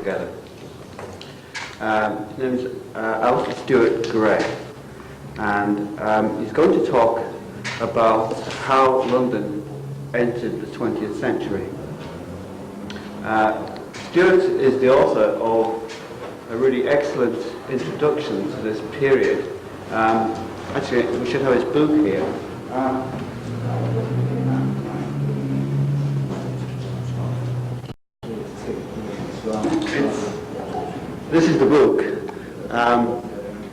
together. His name is Alistair Staurt Gray, and he's going to talk about how London entered the 20th century. Staurt is the author of a really excellent introduction to this period. Actually, we should have his book here. This is the book,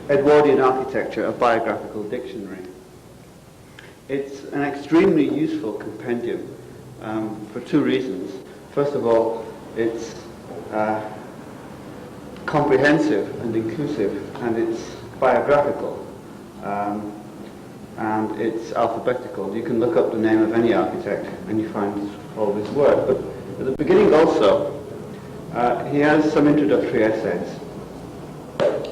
Edwardian Architecture, a Biographical Dictionary. It's an extremely useful compendium for two reasons. First of all, it's comprehensive and inclusive, and it's biographical, and it's alphabetical. You can look up the name of any architect and you find all this work. But at the beginning also, he has some introductory essays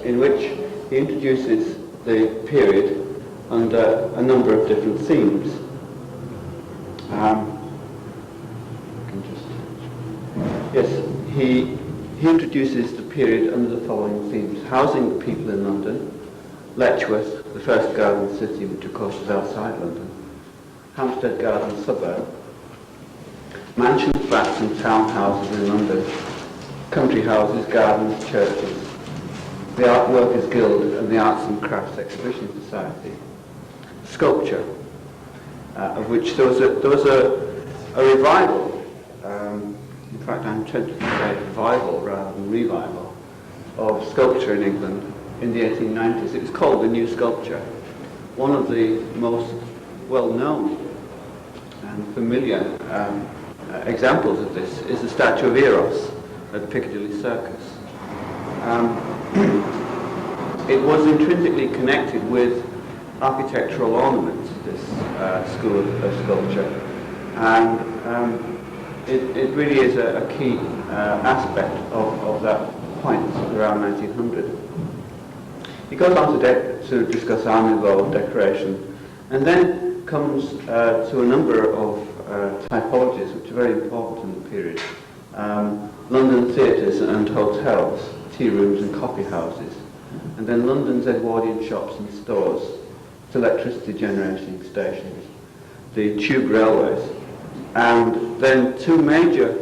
in which he introduces the period under a number of different themes. He introduces the period under the following themes: housing the people in London, Letchworth, the first garden city, which of course is outside London, Hampstead Garden suburb, mansion flats and townhouses in London, country houses, gardens, churches, the Art Workers Guild and the Arts and Crafts Exhibition Society, sculpture, of which there was a revival. In fact, I'm tempted to say revival rather than revival of sculpture in England in the 1890s. It was called the New Sculpture. One of the most well-known and familiar examples of this is the statue of Eros at the Piccadilly Circus. It was intrinsically connected with architectural ornament, this school of sculpture, and it really is a key aspect of that point around 1900. He goes on to discuss Art Nouveau decoration, and then comes to a number of typologies which are very important in the period. London theatres and hotels, tea rooms and coffee houses, and then London's Edwardian shops and stores, its electricity generating stations, the tube railways, and then two major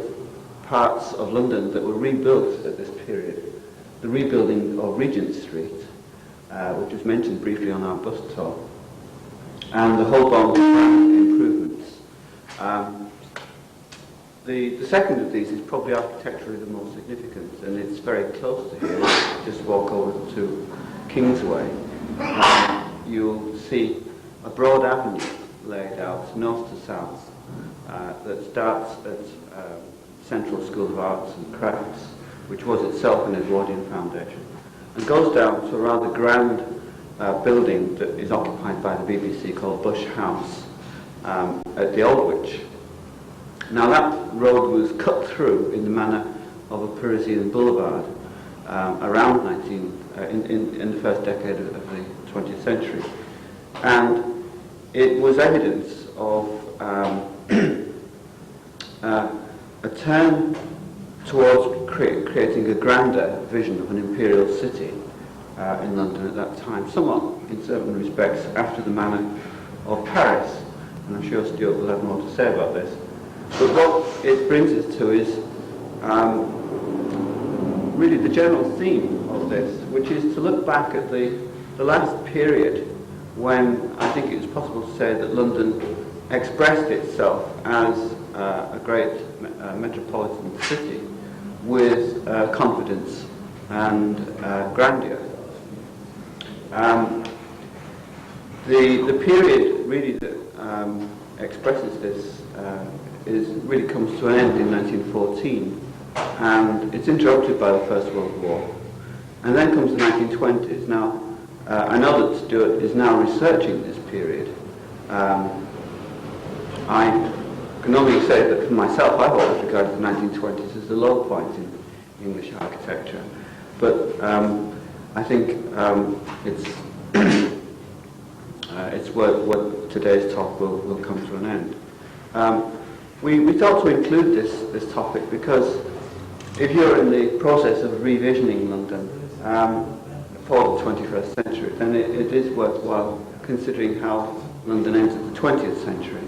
parts of London that were rebuilt at this period: the rebuilding of Regent Street, which was mentioned briefly on our bus tour, and the Holborn improvements. The second of these is probably architecturally the most significant, and it's very close to here. Just walk over to Kingsway. You'll see a broad avenue laid out north to south that starts at Central School of Arts and Crafts, which was itself an Edwardian foundation, and goes down to a rather grand building that is occupied by the BBC called Bush House at the Aldwych. Now that road was cut through in the manner of a Parisian boulevard around in the first decade of the 20th century, and it was evidence of a turn towards creating a grander vision of an imperial city in London at that time, somewhat in certain respects after the manner of Paris, and I'm sure Stuart will have more to say about this. But what it brings us to is really the general theme of this, which is to look back at the last period when I think it's possible to say that London expressed itself as a great metropolitan city with confidence and grandeur. The period really that expresses this really comes to an end in 1914, and it's interrupted by the First World War, and then comes the 1920s. Now, I know that Stuart is now researching this period. I can only say that for myself, I've always regarded the 1920s as the low point in English architecture, but I think it's what today's talk will come to an end. We thought to include this topic because if you're in the process of revisioning London for the 21st century, then it is worthwhile considering how London entered the 20th century.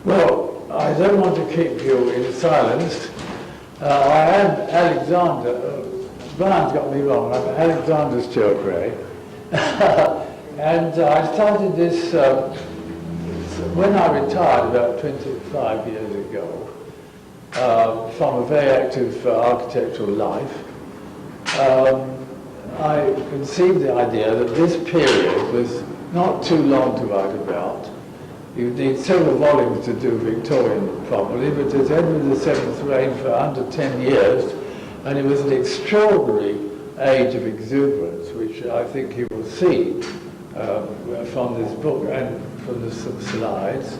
Well, I don't want to keep you in silence. I am Alexander. Brian's got me wrong. I'm Alexander Staurt. And I started this when I retired about 25 years ago from a very active architectural life. I conceived the idea that this period was not too long to write about. You need several volumes to do Victorian properly, but as Edward VII's reigned for under 10 years, and it was an extraordinary age of exuberance, which I think you will see from this book and from the slides,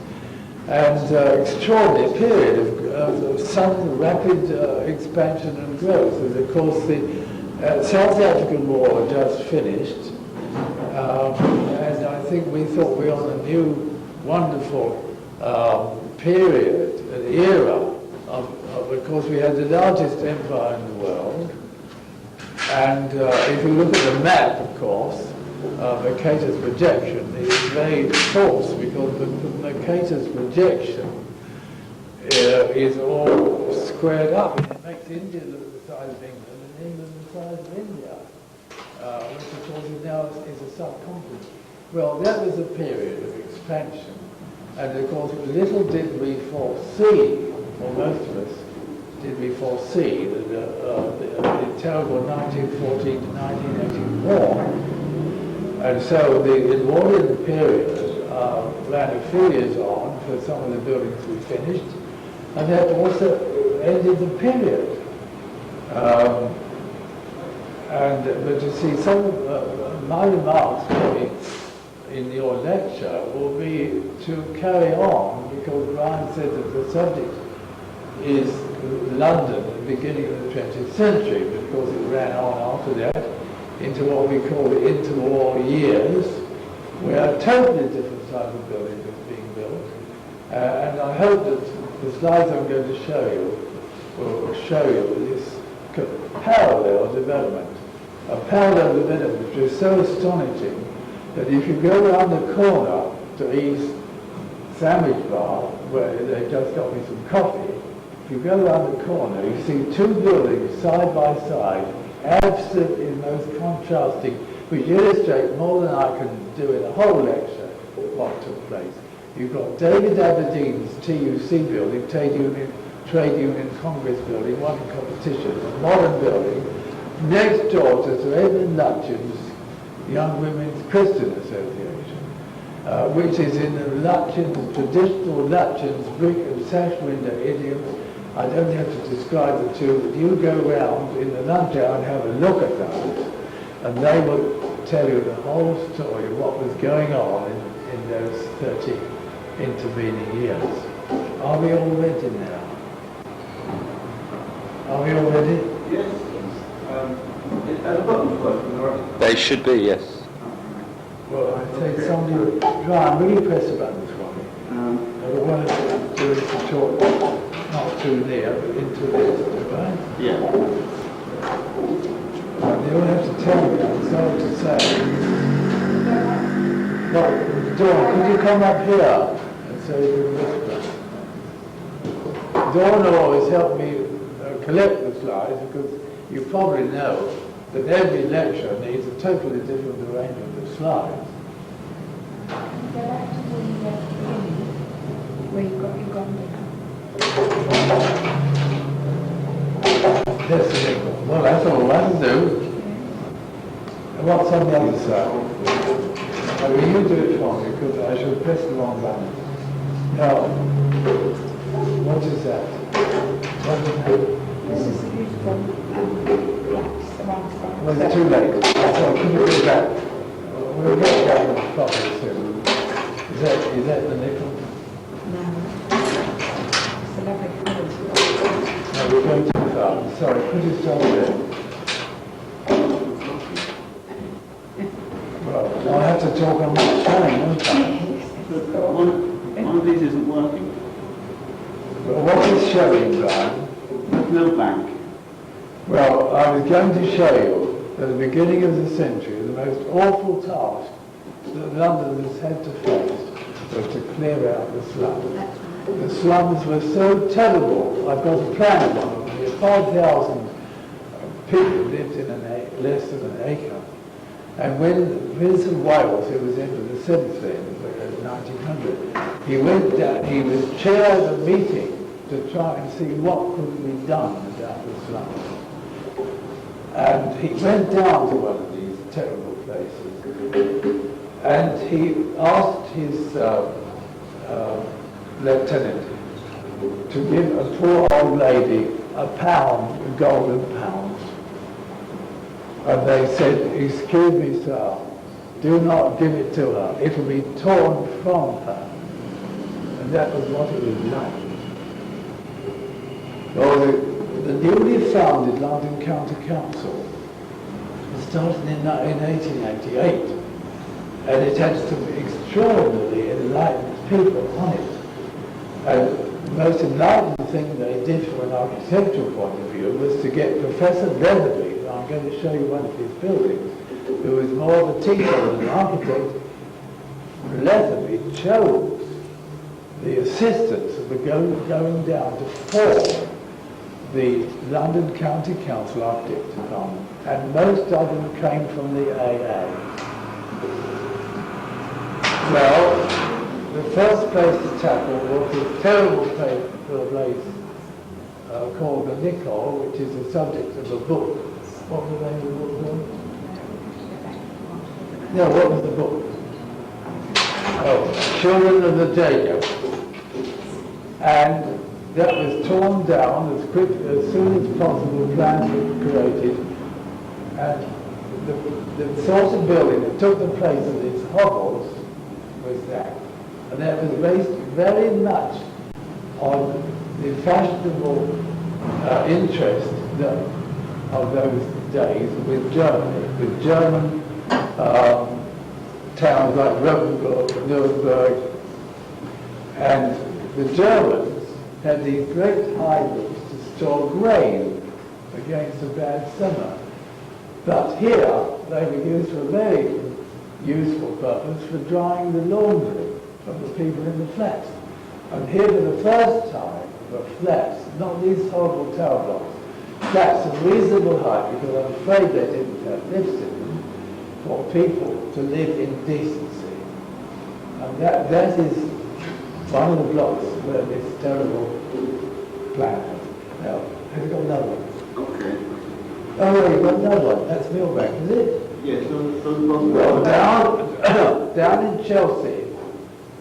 and extraordinary period of sudden rapid expansion and growth. And of course the South African War had just finished, and I think we thought we were on a new wonderful period, an era of course we had the largest empire in the world, and if you look at the map, of course, Mercator's projection is very false, because the Mercator's projection is all squared up, and it makes India look the size of England and England the size of India, which of course is now is a subcontinent. Well, that was a period of expansion, and of course little did we foresee, or most of us did we foresee, that the terrible 1914 to 1918 war. And so the Edwardian period ran a few years on for some of the buildings we finished, and that also ended the period. But you see, some of my remarks maybe in your lecture will be to carry on, because Brian said that the subject is London at the beginning of the 20th century, but of course it ran on after that into what we call the interwar years, where a totally different type of building was being built. And I hope that the slides I'm going to show you will show you this parallel development. A parallel development which is so astonishing that if you go around the corner to East Sandwich Bar, where they just got me some coffee, if you go around the corner, you see two buildings side by side, absolutely most contrasting, which illustrate more than I can do in a whole lecture what took place. You've got David Aberdeen's TUC building, Trade Union Congress building, one in competition, a modern building, next door to Sir Edmund Lutyens' Young Women's Christian Association, which is in the Lutyens, traditional Lutyens brick and sash window idiom. I don't have to describe the two, but you go round in the lunch hour and have a look at those, and they will tell you the whole story of what was going on in those 30 intervening years. Are we all ready now? Are we all ready? Yes. Are the buttons working already? They should be, yes. Well, I take somebody, Brian, will you press the buttons for me? I don't want to do it to talk. Not too near, but into this, right? Yeah. You don't have to tell me, I'm sorry to say. Well, Dawn, could you come up here and so you can whisper? Dawn always helped me collect the slides, because you probably know that every lecture needs a totally different arrangement of slides. Go back to the beginning, where you got your gone. Yes, well, that's all I can do. And what's on the other side? Will you do it for me, because I shall press the wrong button. Now, what is that? What is that? This is a beautiful blocks, the one from. Well, it's too late. So can you do that? We'll get that properly soon. Is that the nickel? No. It's a lovely colours. No, we're going too far. Sorry, put it down there. Well, I'll have to talk on my phone, won't I? One of these isn't working. Well, what is showing, Brian? There's no blank. Well, I was going to show you that at the beginning of the century, the most awful task that Londoners had to face was to clear out the slums. The slums were so terrible. I've got a plan of one of them. 5,000 people lived in less than an acre. And when the Prince of Wales, who was Edward VII in 1900, he went down, he was chair of a meeting to try and see what could be done about the slums. And he went down to one of terrible places. And he asked his lieutenant to give a poor old lady a golden pound. And they said, "Excuse me, sir, do not give it to her. It will be torn from her." And that was what it was like. Well, the newly founded London County Council was started in 1888, and it had some extraordinarily enlightened people on it. And the most enlightened thing they did from an architectural point of view was to get Professor Leatherby, and I'm going to show you one of his buildings, who was more of a teacher than an architect. Leatherby chose the assistants that were going down to form the London County Council Architects Department, and most of them came from the AA. Well, the first place to tackle was a terrible place called the Nicol, which is the subject of a book. What was the name of the book called? No, what was the book? Oh, Children of the Jacob. And that was torn down as soon as possible. Plans were created, and the sort of building that took the place of these hovels was that. And that was based very much on the fashionable interest of those days with Germany, with German towns like Rotenburg, Nuremberg, and the Germans had these great high roofs to store grain against a bad summer. But here they were used for a very useful purpose for drying the laundry of the people in the flats. And here for the first time were flats, not these horrible tower blocks, flats of reasonable height, because I'm afraid they didn't have lifts in them, for people to live in decency. And that is one of the blocks where this terrible plan was. Now, have you got another one? Okay. Oh, yeah, you've got another one. That's Millbank, is it? Yes, Well, down in Chelsea,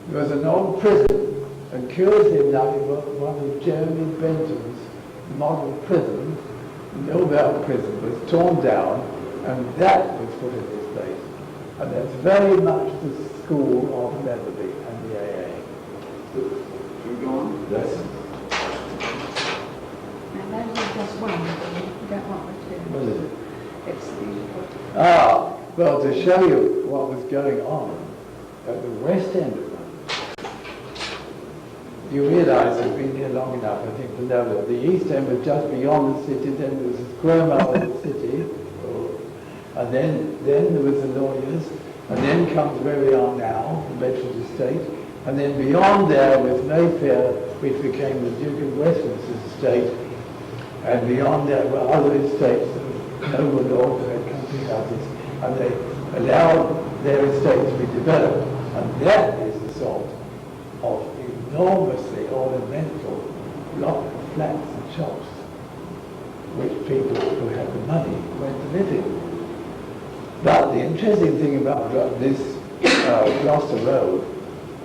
there was an old prison, and curiously enough, it was one of Jeremy Benton's model prisons. Millbank prison was torn down, and that was put in this place. And that's very much the school of Leatherby and the AA. Should we go on? Yes. Now those are just one, you don't want me to. What is it? It's the... Well, to show you what was going on at the west end of London, you realise you've been here long enough, I think, to know that the east end was just beyond the city, then there was a square mile of the city, and then there was the lawyers, and then comes where we are now, the Bedford Estate, and then beyond there was Mayfair, which became the Duke of Westminster's estate, and beyond there were other estates that noble lords had country houses, and they allowed their estates to be developed, and that is the sort of enormously ornamental block of flats and shops which people who had the money went to live in. But the interesting thing about this Gloucester Road,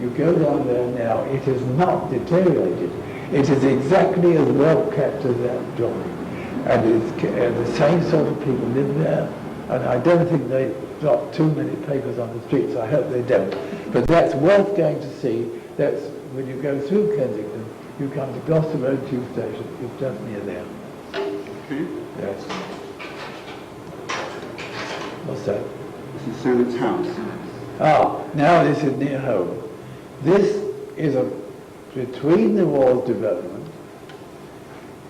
you go down there now, it is not deteriorated. It is exactly as well kept as that drawing. And the same sort of people live there. And I don't think they drop too many papers on the streets. I hope they don't. But that's worth going to see. That's when you go through Kensington, you come to Gloucester Road Tube Station. It's just near there. Okay. Yes. What's that? This is Sennett's house. Now this is near home. This is a between the walls development.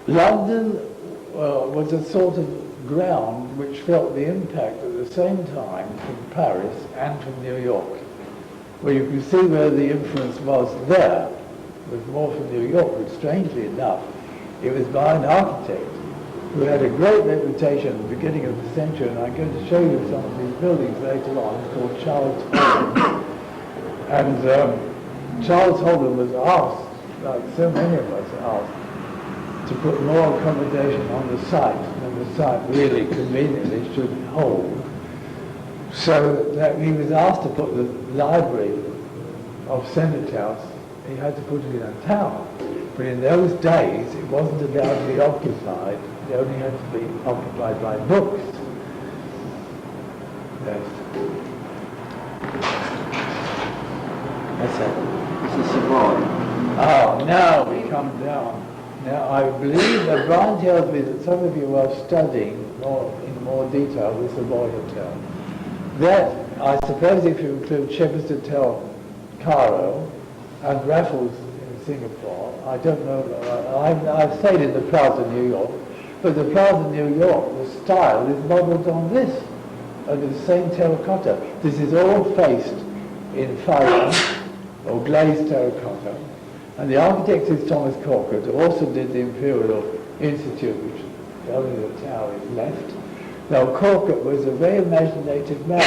London was a sort of ground which felt the impact at the same time from Paris and from New York. Well, you can see where the influence was there. It was more from New York, but strangely enough, it was by an architect who had a great reputation at the beginning of the century, and I'm going to show you some of these buildings later on. It's called Charles Holden. And Charles Holden was asked, like so many of us are asked, to put more accommodation on the site than the site really conveniently should hold. So that he was asked to put the library of Senate House, he had to put it in a tower. But in those days, it wasn't allowed to be occupied. It only had to be occupied by books. Yes. That's it. It's a Savoy. Oh, now we come down. Now, I believe that Brian tells me that some of you are studying in more detail the Savoy Hotel. That, I suppose, if you include Shepherd's Hotel, Cairo, and Raffles in Singapore, I don't know, I've stayed in the Plaza New York, but the Plaza New York, the style is modelled on this, under the same terracotta. This is all faced in fibre, or glazed terracotta. And the architect is Thomas Corker, who also did the Imperial Institute, which only the tower is left. Now, Corker was a very imaginative man.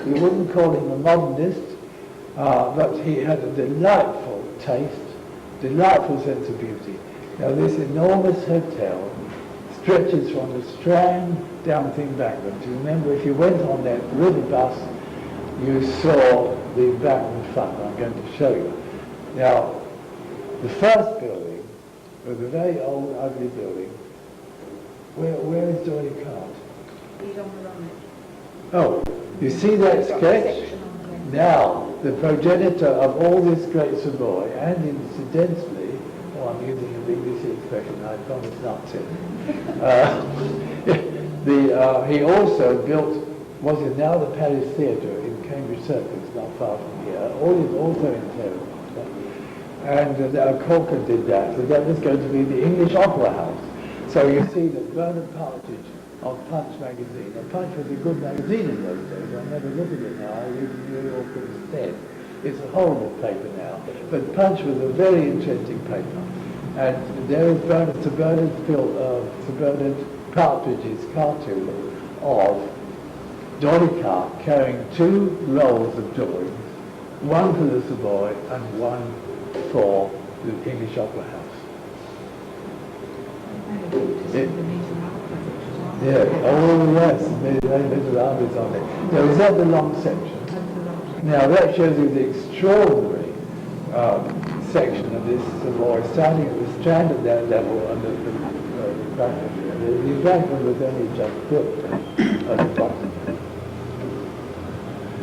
You wouldn't call him a modernist, but he had a delightful taste, delightful sense of beauty. Now, this enormous hotel stretches from the Strand down to Embankment. You remember, if you went on that river bus, you saw the Embankment front. I'm going to show you. Now, the first building was a very old, ugly building. Where is Dory Cart? He's on the right. Oh, you see that sketch? Now, the progenitor of all this great Savoy, and incidentally, I'm using an English expression, I promise not to. He also built what is now the Palace Theatre in Cambridge Circus, not far from here. All is also in terracotta. And Corker did that, so that was going to be the English Opera House. So you see that Bernard Partridge of Punch magazine, and Punch was a good magazine in those days, I never look at it now, I read New York instead. It's a horrible paper now, but Punch was a very interesting paper. And there is Sir Bernard Partridge's cartoon of Dolly Cart carrying 2 rolls of drawings, one for the Savoy and one for the English Opera House. Yeah, oh yes, little armies on it. Now, is that the long section? Now, that shows you the extraordinary section of this Savoy, starting at the Strand at that level and the embankment. The embankment was only just built at the bottom.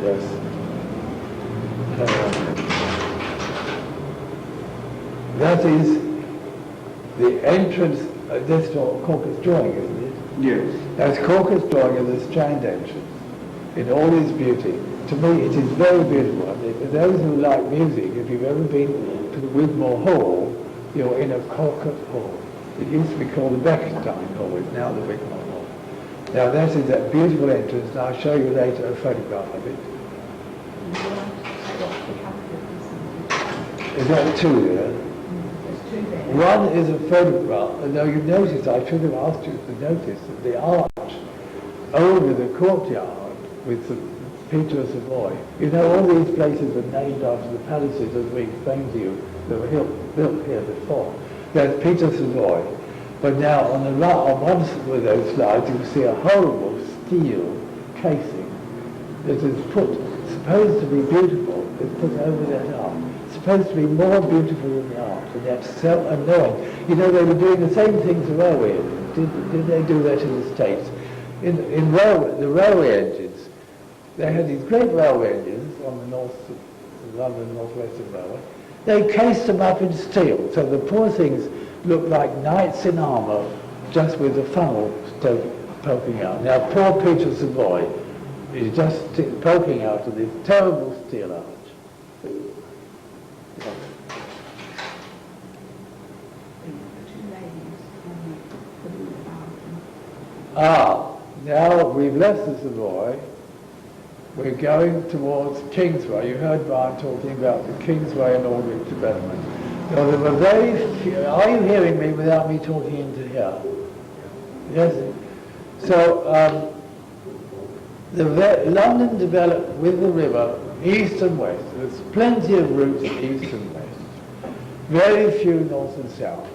Yes. That is the entrance. That's Corker's drawing, isn't it? Yes. That's Corker's drawing of the Strand entrance in all its beauty. To me, it is very beautiful. And for those who like music, if you've ever been to the Wigmore Hall, you're in a Corker Hall. It used to be called the Beckstein Hall, it's now the Wigmore Hall. Now that is that beautiful entrance, and I'll show you later a photograph of it. Is that 2 there? One is a photograph, and now you notice, I should have asked you to notice that the arch over the courtyard with the Peter of Savoy. You know, all these places are named after the palaces, as we explained to you, that were built here before. There's Peter Savoy, but now on the right, on one of those slides, you see a horrible steel casing that is supposed to be beautiful, is put over that arch. Supposed to be more beautiful than the arch, and that's so annoying. You know, they were doing the same thing to railway engines. Did they do that in the States? In the railway engines, they had these great railway engines on the London North Western Railway. They cased them up in steel, so the poor things looked like knights in armour, just with the funnel poking out. Now, poor Peter Savoy is just poking out of this terrible steel arch. Now we've left the Savoy. We're going towards Kingsway. You heard Brian talking about the Kingsway and Aldwych development. Now, there were very few. Are you hearing me without me talking into here? Yes. So London developed with the river east and west. There's plenty of routes east and west. Very few north and south.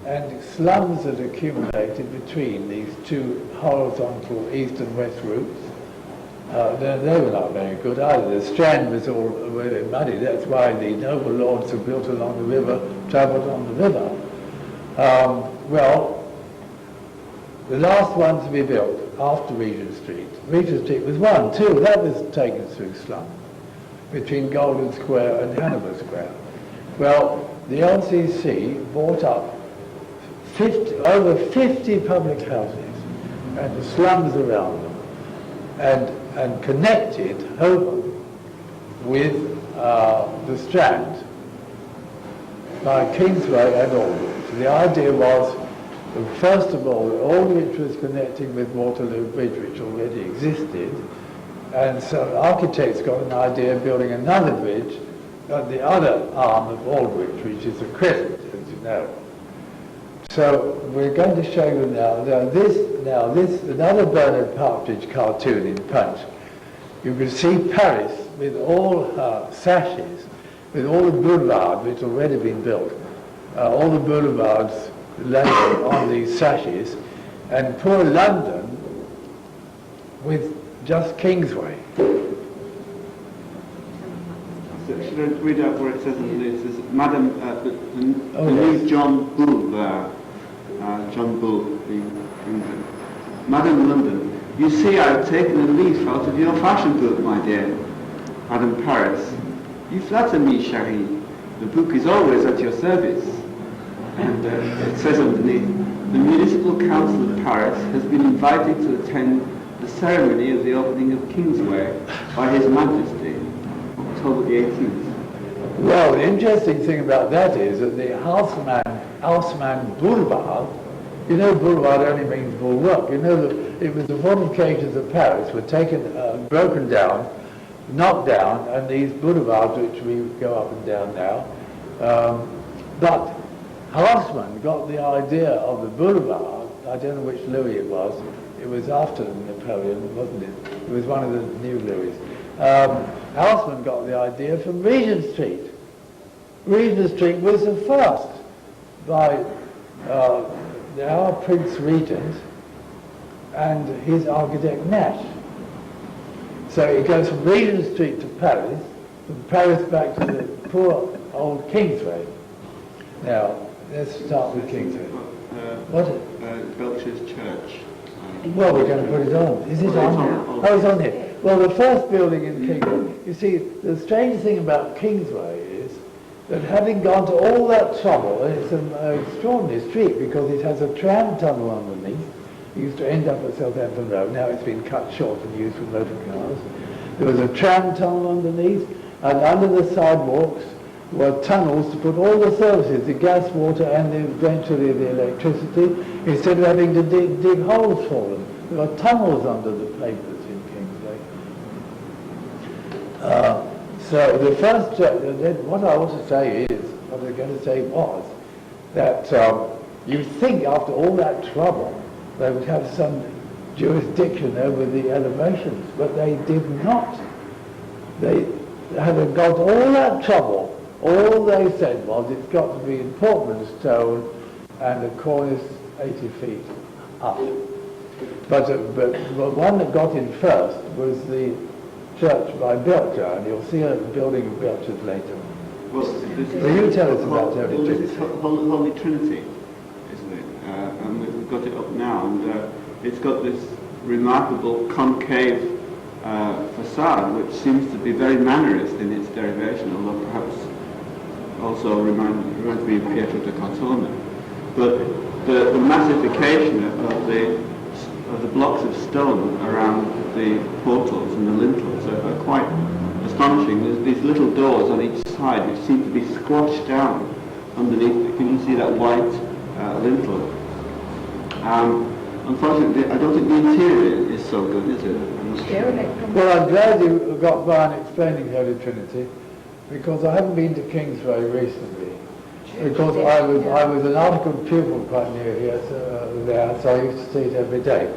And slums that accumulated between these 2 horizontal east and west routes. They were not very good either. The Strand was all really muddy. That's why the noble lords who built along the river travelled on the river. Well, the last one to be built after Regent Street. Regent Street was one, two. That was taken through slum between Golden Square and Hanover Square. Well, the LCC bought up over 50 public houses and the slums around them, and connected Holborn with the Strand by Kingsway and Aldwych. The idea was, first of all, that Aldwych was connecting with Waterloo Bridge, which already existed, and so architects got an idea of building another bridge at the other arm of Aldwych, which is a crescent, as you know. So we're going to show you now this another Bernard Partridge cartoon in Punch. You can see Paris with all her sashes, with all the boulevards which have already been built, all the boulevards labelled on these sashes, and poor London with just Kingsway. Should I read out where it says in the news? It says, Madam, the new John Bull there, John Bull, England. Madam London, you see I've taken a leaf out of your fashion book, my dear. Madam Paris, you flatter me, Cherie. The book is always at your service. And it says underneath, the Municipal Council of Paris has been invited to attend the ceremony of the opening of Kingsway by His Majesty, October the 18th. Well, the interesting thing about that is that the Haussmann Boulevard, you know, boulevard only means bulwark. You know that it was the fortifications of Paris were taken, broken down, knocked down, and these boulevards, which we go up and down now, but Haussmann got the idea of the boulevard. I don't know which Louis it was. It was after Napoleon, wasn't it? It was one of the new Louis. Haussmann got the idea from Regent Street. Regent Street was the first by our Prince Regent and his architect Nash. So it goes from Regent Street to Paris, from Paris back to the poor old Kingsway. Now, let's start with Kingsway. What? Belcher's Church. Well, we're going to put it on. Is it on now? Oh, it's on here. Well, the first building in Kingsway, you see, the strange thing about Kingsway is that having gone to all that trouble, and it's an extraordinary street because it has a tram tunnel underneath. It used to end up at Southampton Road. Now it's been cut short and used for motor cars. There was a tram tunnel underneath, and under the sidewalks were tunnels to put all the services, the gas, water, and eventually the electricity, instead of having to dig holes for them. There were tunnels under the pavements in Kingsway. So the first, what I want to say is, what I was going to say was, that you think after all that trouble, they would have some jurisdiction over the elevations, but they did not. They having got all that trouble, all they said was it's got to be in Portland stone and the cornice 80 feet up. But one that got in first was the church by Belcher, and you'll see a building of Belcher's later. Well, you tell us about everything. This is Holy Trinity, isn't it? And we've got it up now, and it's got this remarkable concave facade, which seems to be very Mannerist in its derivation, although perhaps also reminds me of Pietro da Cortona. But the massification of the blocks of stone around the portals and the lintels are quite astonishing. There's these little doors on each side which seem to be squashed down underneath. Can you see that white lintel? Unfortunately, I don't think the interior is so good, is it? Well, I'm glad you got by explaining Holy Trinity, because I haven't been to Kingsway recently. Because I was an articled pupil quite near here, so I used to see it every day.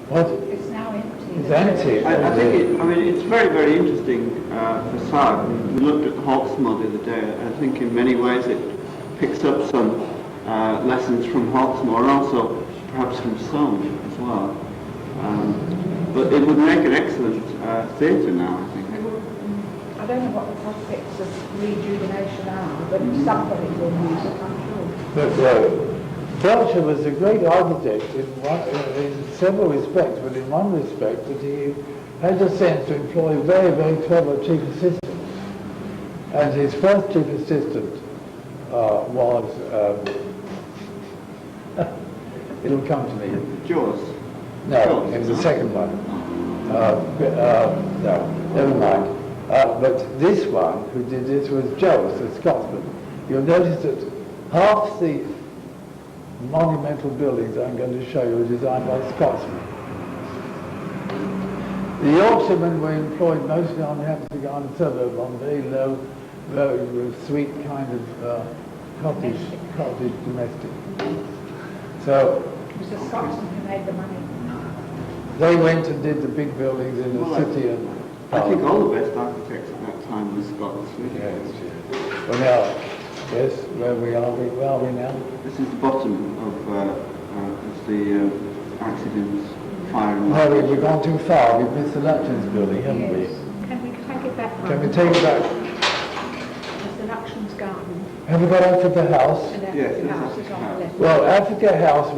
What? It's now empty. It's empty. I think it's very, very interesting facade. We looked at Hawksmoor the other day. I think in many ways it picks up some lessons from Hawksmoor, and also perhaps from Soane as well. But it would make an excellent theatre now, I think. I don't know what the prospects of rejuvenation are, but somebody will use it, I'm sure. But Belcher was a great architect in several respects, but in one respect that he had the sense to employ very, very clever chief assistants. And his first chief assistant was, it'll come to me. Jaws? No, it was the second one. No, never mind. But this one, who did this, was Jones, a Scotsman. You'll notice that half the monumental buildings I'm going to show you are designed by Scotsmen. The Yorkshiremen were employed mostly on the Hampstead Garden suburb on very low, very sweet kind of cottage domestic. So It was the Scotsman who made the money. they went and did the big buildings in the city. And I think all the best architects at that time were Scots. yes, yes. Well now, yes, where are we now? This is the bottom of the accidents, fire and No, we've gone too far. We've missed the Lutyens building, haven't we? Yes. Can we take it back? Can we take it back? There's the Lutyens garden, Have we got Africa House? and then Yes, the there's house is Africa on the House. left. Well, Africa House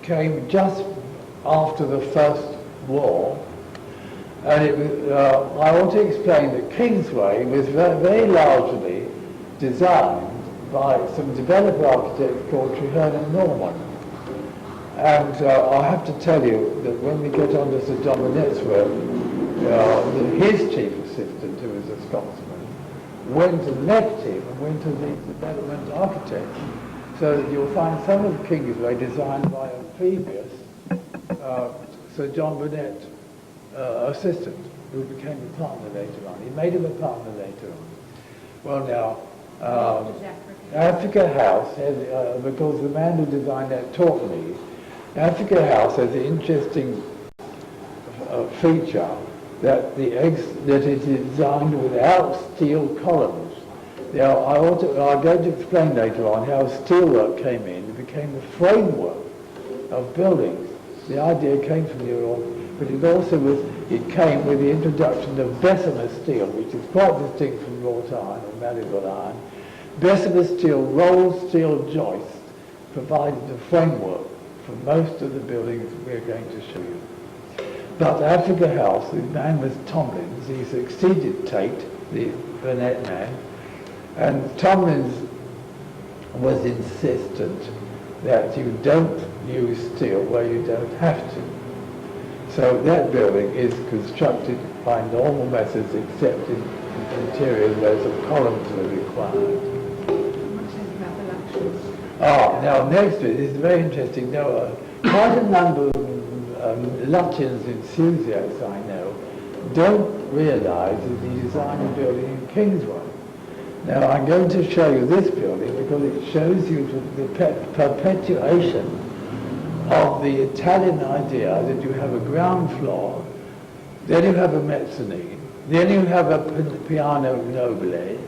came just after the First War, and it was, I want to explain that Kingsway was very, very largely designed by some developer architects called Treherne and Norman. And I have to tell you that when we get on to Sir John Burnett's work, his chief assistant, who was a Scotsman, went and left him and went to the development architect. So that you'll find some of Kingsway designed by a previous Sir John Burnett assistant, who became a partner later on. He made him a partner later on. Well now, Africa House, has, because the man who designed that taught me, Africa House has the interesting feature that that it is designed without steel columns. Now, I'm going to explain later on how steelwork came in. It became the framework of buildings. The idea came from Europe, but it came with the introduction of Bessemer steel, which is quite distinct from wrought iron or malleable iron. Bessemer steel, rolled steel joists, provided the framework for most of the buildings we're going to show you. But Africa House, the man was Tomlins. He succeeded Tate, the Burnett man, and Tomlins was insistent that you don't use steel where you don't have to. So that building is constructed by normal methods except in interiors where some columns were required. Now next to it is very interesting. Now, quite a number of Lutyens enthusiasts I know don't realise that he designed a building in Kingsway. Now I'm going to show you this building because it shows you the perpetuation of the Italian idea that you have a ground floor, then you have a mezzanine, then you have a piano nobile,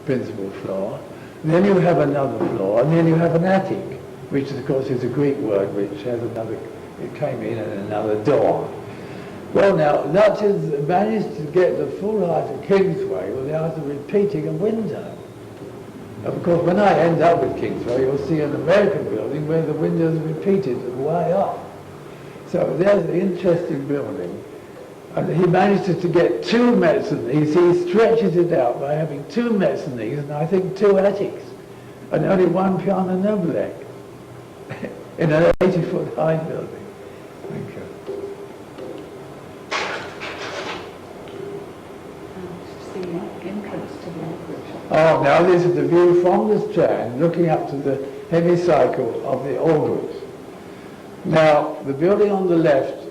principal floor, then you have another floor, and then you have an attic, which of course is a Greek word which has another, it came in and another door. Well now, Lutyens managed to get the full height of Kingsway without repeating a window. Of course, when I end up with Kingsway, you'll see an American building where the windows are repeated way up. So there's an interesting building. And he manages to get two mezzanines. He stretches it out by having two mezzanines and I think two attics and only one piano nobile in an 80-foot high building. Thank you. Oh, now this is the view from the Strand, looking up to the hemicycle of the Aldwych. Now, the building on the left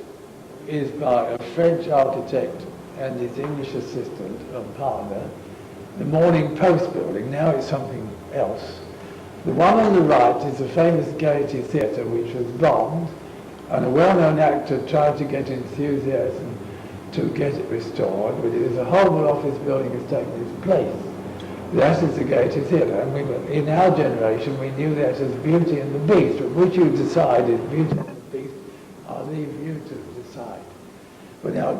is by a French architect and his English assistant and partner, the Morning Post building. Now it's something else. The one on the right is the famous Gaiety Theatre, which was bombed, and a well-known actor tried to get enthusiasm to get it restored, but it was a horrible office building has taken its place. That is the Gaiety Theatre, and in our generation we knew that as Beauty and the Beast, but which you decide is Beauty and the Beast are But now,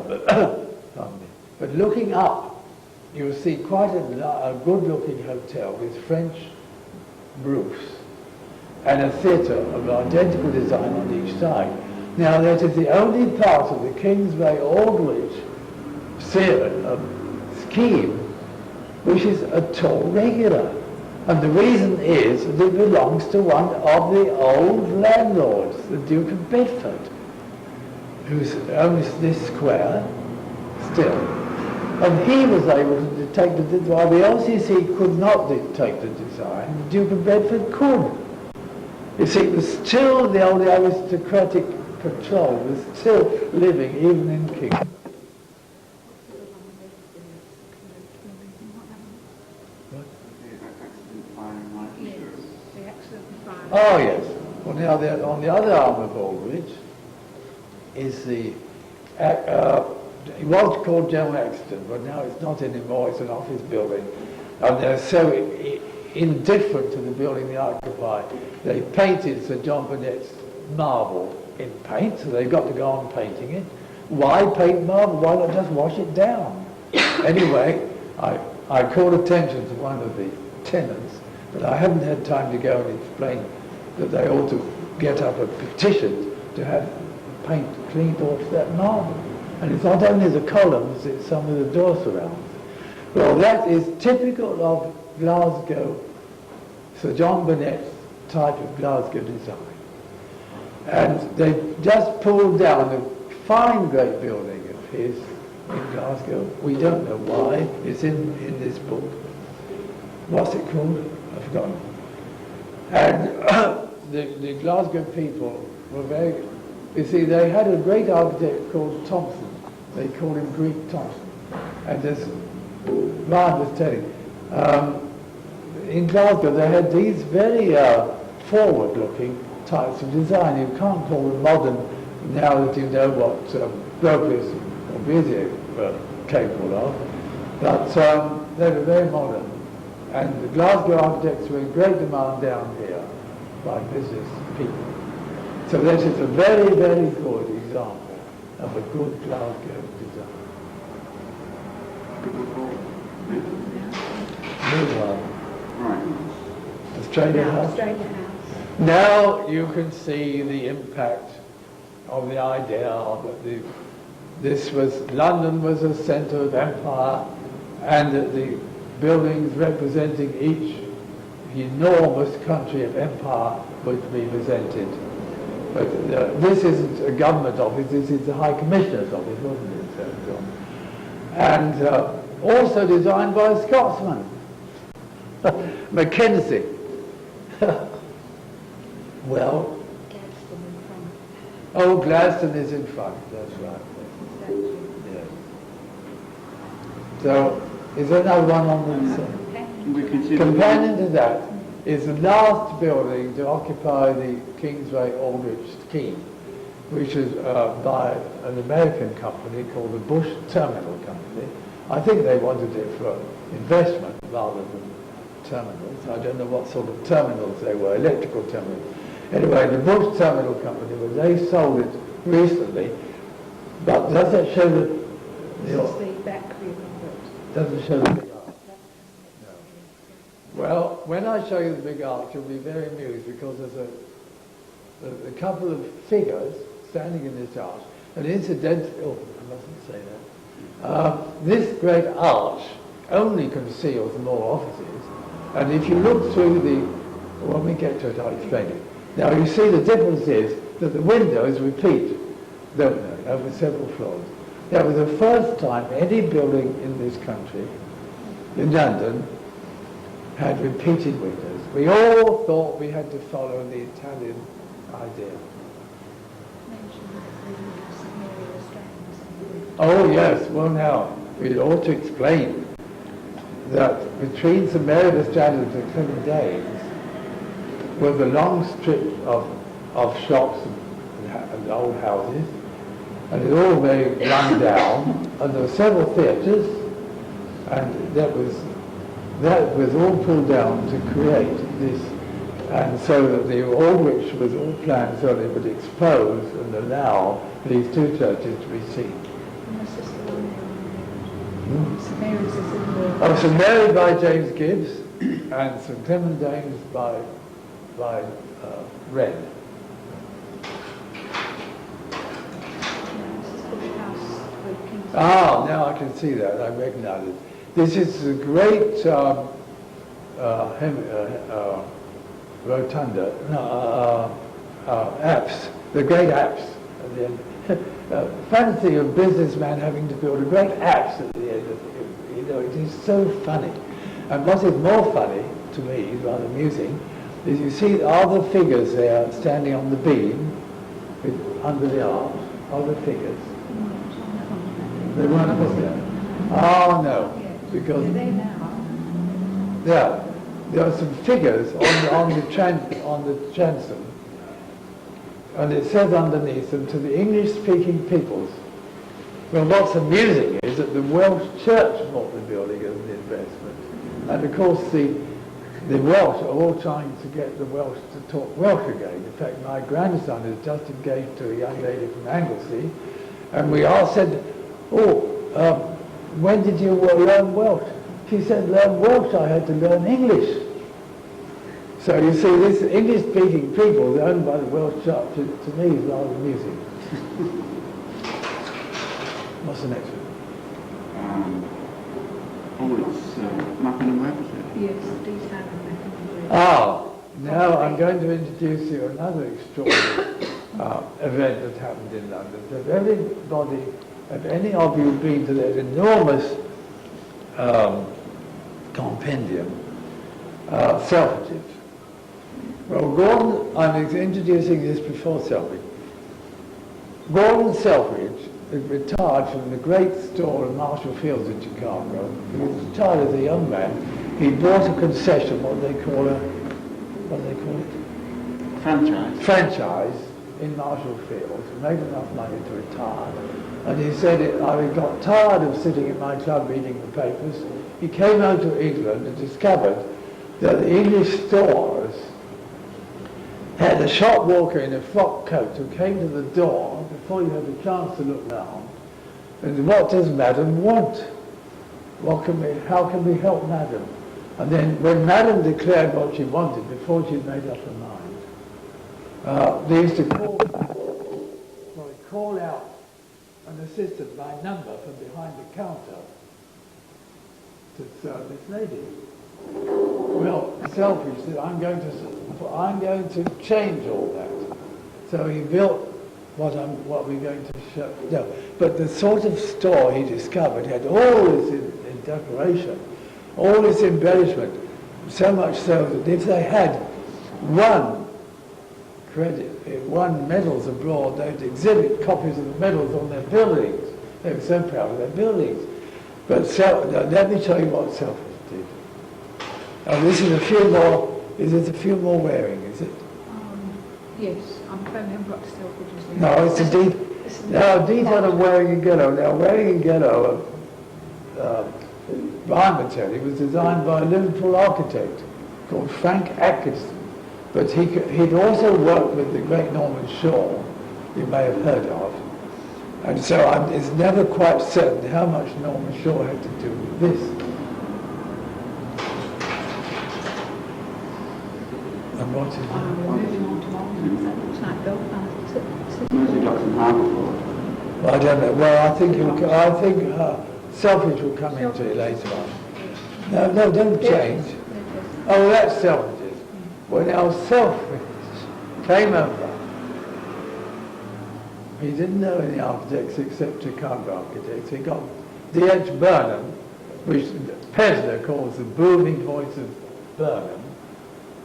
pardon me. But looking up, you'll see quite a good-looking hotel with French roofs and a theatre of identical design on each side. Now, that is the only part of the Kingsway Aldwych scheme which is at all regular. And the reason is that it belongs to one of the old landlords, the Duke of Bedford, who owns this square still. And he was able to dictate the design. While the LCC could not dictate the design, the Duke of Bedford could. You see, it was still the old aristocratic control was still living even in Kingdom. Oh yes. Well, now on the other arm of Aldwych is the. It was called General Accident, but now it's not anymore. It's an office building, and they're so indifferent to the building they occupy. They painted Sir John Burnet's marble in paint, so they've got to go on painting it. Why paint marble? Why not just wash it down? Anyway, I called attention to one of the tenants, but I haven't had time to go and explain that they ought to get up a petition to have paint cleaned off that marble. And it's not only the columns, it's some of the door surrounds. Well, that is typical of Glasgow, Sir John Burnet's type of Glasgow design. And they just pulled down a fine great building of his in Glasgow. We don't know why. It's in this book. What's it called? I've forgotten. And the Glasgow people were very... You see, they had a great architect called Thompson. They called him Greek Thompson. And as Ryan was telling, in Glasgow they had these very forward-looking types of design. You can't call them modern now that you know what Gropius or Bezier were capable of. But they were very modern. And the Glasgow architects were in great demand down here by business people. So this is a very, very good example of a good Glasgow design. Move on. Right. Australia House. Now you can see the impact of the idea that London was a centre of empire, and that the buildings representing each enormous country of empire would be presented. But this isn't a government office, this is the High Commissioner's office, wasn't it? And also designed by a Scotsman, Mackenzie. Well, Gladstone is in front, that's right. Yes. So, is there another one on the side? Companion to that is the last building to occupy the Kingsway Aldwych scheme, which is by an American company called the Bush Terminal Company. I think they wanted it for investment rather than terminals. I don't know what sort of terminals they were, electrical terminals. Anyway, the Bush Terminal Company, well, they sold it recently, but does that show the... This is the back view of it. Doesn't show the big arch. No. Well, when I show you the big arch, you'll be very amused because there's a couple of figures standing in this arch. And incidentally, oh, I mustn't say that. This great arch only conceals more offices. And if you look through when we get to it, I'll explain it. Now, you see the difference is that the windows repeat, don't they, over several floors. That was the first time any building in this country, in London, had repeated windows. We all thought we had to follow the Italian idea. Oh yes, well now, we ought to explain that between St Mary the Strand and Clement Danes was a long strip of shops and old houses, and it all very run down, and there were several theatres, and that was all pulled down to create this, and so that the Aldwych was all planned so that it would expose and allow these two churches to be seen. and the sister on there. St Mary's is in the... Oh, St Mary by James Gibbs and St Clement Danes by Wren. Ah, now I can see that. I recognise it. This is the great rotunda, apse, the great apse at the end. Fancy a businessman having to build a great apse at the end of it. You know, it is so funny. And what is more funny, to me, rather amusing, is you see all the figures there standing on the beam under the arch, all the figures. They weren't put there. Oh no, because there are some figures on the transom, and it says underneath them to the English-speaking peoples. Well, what's amusing is that the Welsh Church bought the building as an investment, and of course the Welsh are all trying to get the Welsh to talk Welsh again. In fact, my grandson is just engaged to a young lady from Anglesey, and we all said, when did you learn Welsh? She said, learn Welsh, I had to learn English. So you see, this English-speaking people owned by the Welsh Church, to me, is rather amusing. What's the next one? It's Mappin and Webb, is it? Yes, these have a Ah, now I'm going to introduce you another extraordinary event that happened in London. Have any of you been to that enormous compendium, Selfridges? Well, Gordon, I'm introducing this before Selfridge. Gordon Selfridge retired from the great store in Marshall Fields in Chicago. He was retired as a young man. He bought a concession, what do they call it? Franchise in Marshall Fields. He made enough money to retire. And he said, I got tired of sitting in my club reading the papers. He came out to England and discovered that the English stores had a shop walker in a frock coat who came to the door before you had a chance to look round. And what does Madam want? How can we help Madam? And then when Madam declared what she wanted before she'd made up her mind, they used to call out an assistant by number from behind the counter to serve this lady. Well, Selfridge said, I'm going to change all that. So he built what we're going to show. No, but the sort of store he discovered had all this in decoration, all this embellishment, so much so that if they had won medals abroad, they'd exhibit copies of the medals on their buildings. They were so proud of their buildings. But let me tell you what Selfridge did. Now this is a few more. Is it a few more wearing? Is it? Yes, I'm trying to remember what Selfridge is. No, it's indeed. Now these are the wearing and ghetto. Now wearing and ghetto, Ryman was designed by a Liverpool architect called Frank Atkinson. But he'd also worked with the great Norman Shaw, you may have heard of. And so it's never quite certain how much Norman Shaw had to do with this. And what is We're moving on to London. That looks like Belfast. Music Jackson Harbour. Well, I don't know. Well, I think Selfridge will come into it later on. No, don't change. Oh, that's Selfridge's. When our Selfridge came over, he didn't know any architects except Chicago architects. He got D.H. Burnham, which Pesner calls the booming voice of Burnham,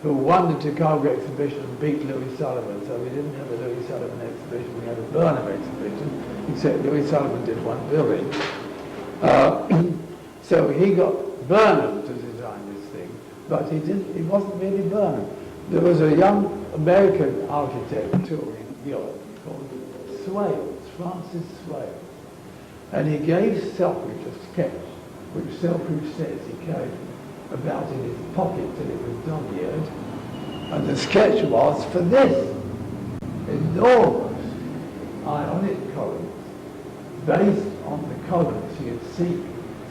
who won the Chicago exhibition and beat Louis Sullivan. So we didn't have a Louis Sullivan exhibition, we had a Burnham exhibition, except Louis Sullivan did one building. So he got Burnham to design this thing, but he wasn't really Burnham. There was a young American architect too in Europe called Swales, Francis Swales, and he gave Selfridge a sketch, which Selfridge says he carried about in his pocket till it was dog-eared, and the sketch was for this enormous ionic columns based on the columns, you can see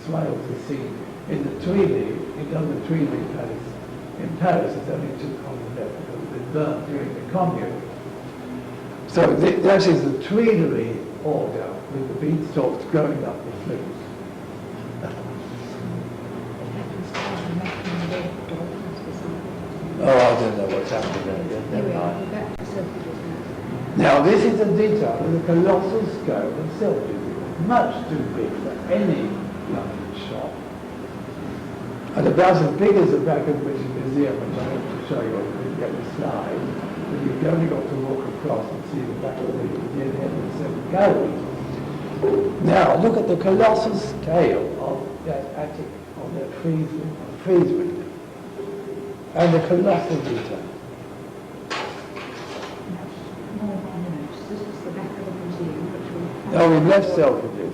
swales are seen in the Tuileries, in the Tuileries Palace. In Paris, there's only two columns left because they burnt during the Commune. So that is the Tuileries order with the beanstalks growing up the flutes. Oh, I don't know what's happening there. Never mind. Now, this is a detail of the colossal scale of Selfridges. Much too big for any London shop. And about as big as the back of the British Museum, which I hope to show you when we get the slide. But you've only got to walk across and see the back of the Museum and Seven Galleries. Now, look at the colossal scale of that attic, of that frieze window. And the colossal detail. This is the back of the museum, which we Oh, we've left Selfridges.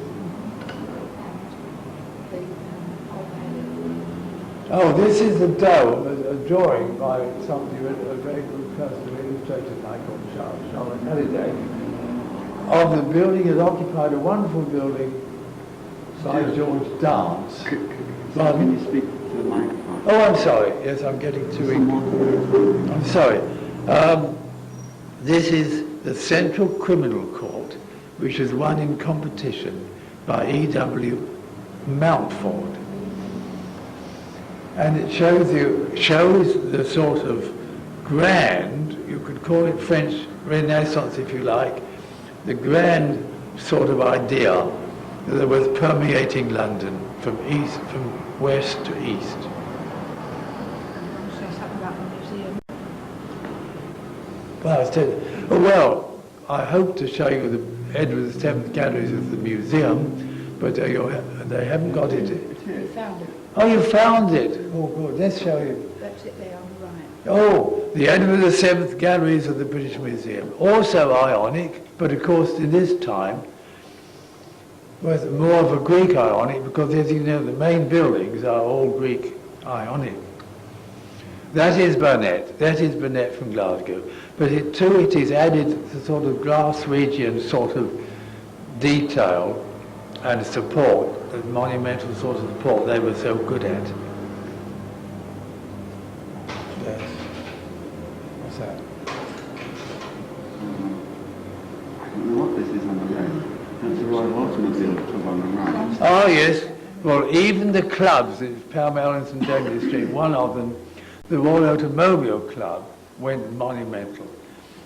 Oh, this is the dome, a drawing by somebody, a very good person who illustrated Michael Charlotte Halliday, of the building. It occupied a wonderful building by George Dance. Can you speak to the microphone? Oh, I'm sorry. Yes, I'm getting too eager. I'm sorry. This is the Central Criminal Court, which is won in competition by E.W. Mountford. And it shows the sort of grand, you could call it French Renaissance if you like, the grand sort of idea that was permeating London from west to east. say something about the museum. Well, I hope to show you the Edward VII galleries of the museum, but they haven't got it. We found it. Oh, you found it. Oh, good. Let's show you. That's it there on the right. Oh, the Edward VII galleries of the British Museum. Also Ionic, but of course in this time was more of a Greek Ionic because, as you know, the main buildings are all Greek Ionic. That is Burnet. That is Burnet from Glasgow. But to it is added the sort of Glaswegian sort of detail and support, the monumental sort of support they were so good at. Yes. What's that? I don't know what this is on the left. That's the Royal Automobile Club on the right. Oh yes. Well, even the clubs, it's Pall Mall and St James's Street, one of them, the Royal Automobile Club, went monumental.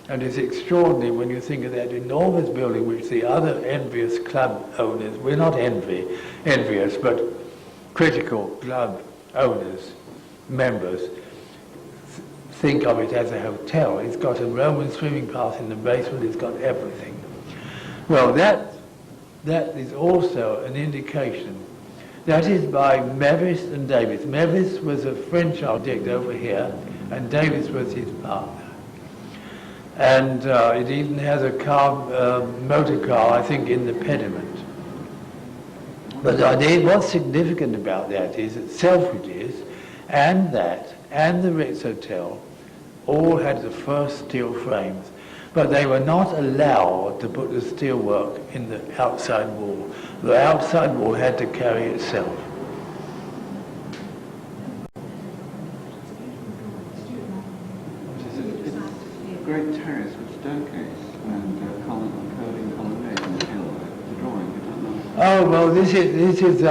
And it's extraordinary when you think of that enormous building which the other envious club owners, we're not envious, but critical club owners, members, think of it as a hotel. It's got a Roman swimming bath in the basement, it's got everything. Well, that is also an indication. That is by Mevis and Davis. Mevis was a French architect over here, and Davis was his partner. And it even has a motor car, I think, in the pediment. But what's significant about that is that Selfridges and the Ritz Hotel all had the first steel frames, but they were not allowed to put the steel work in the outside wall. The outside wall had to carry itself. Great terrace with staircase and curving colonnade in the hill. The drawing, I don't know. Oh well, this is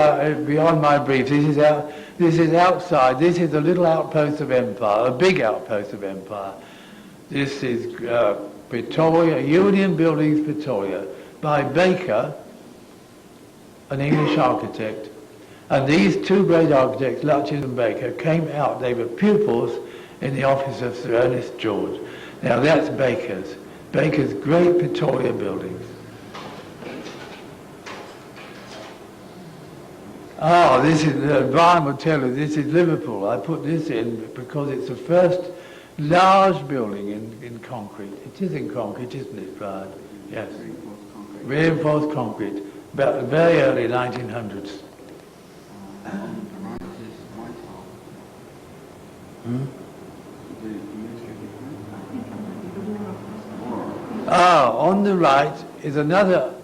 beyond my brief. This is outside. This is a little outpost of empire, a big outpost of empire. This is Pretoria, Union Buildings, Pretoria, by Baker, an English architect. And these two great architects, Lutchers and Baker, came out. They were pupils in the office of Sir Ernest George. Now that's Baker's great Pretoria buildings. Oh, this is, Brian will tell you, this is Liverpool. I put this in because it's the first large building in concrete. It is in concrete, isn't it, Brian? Yes. Reinforced concrete. About the very early 1900s. On the right is another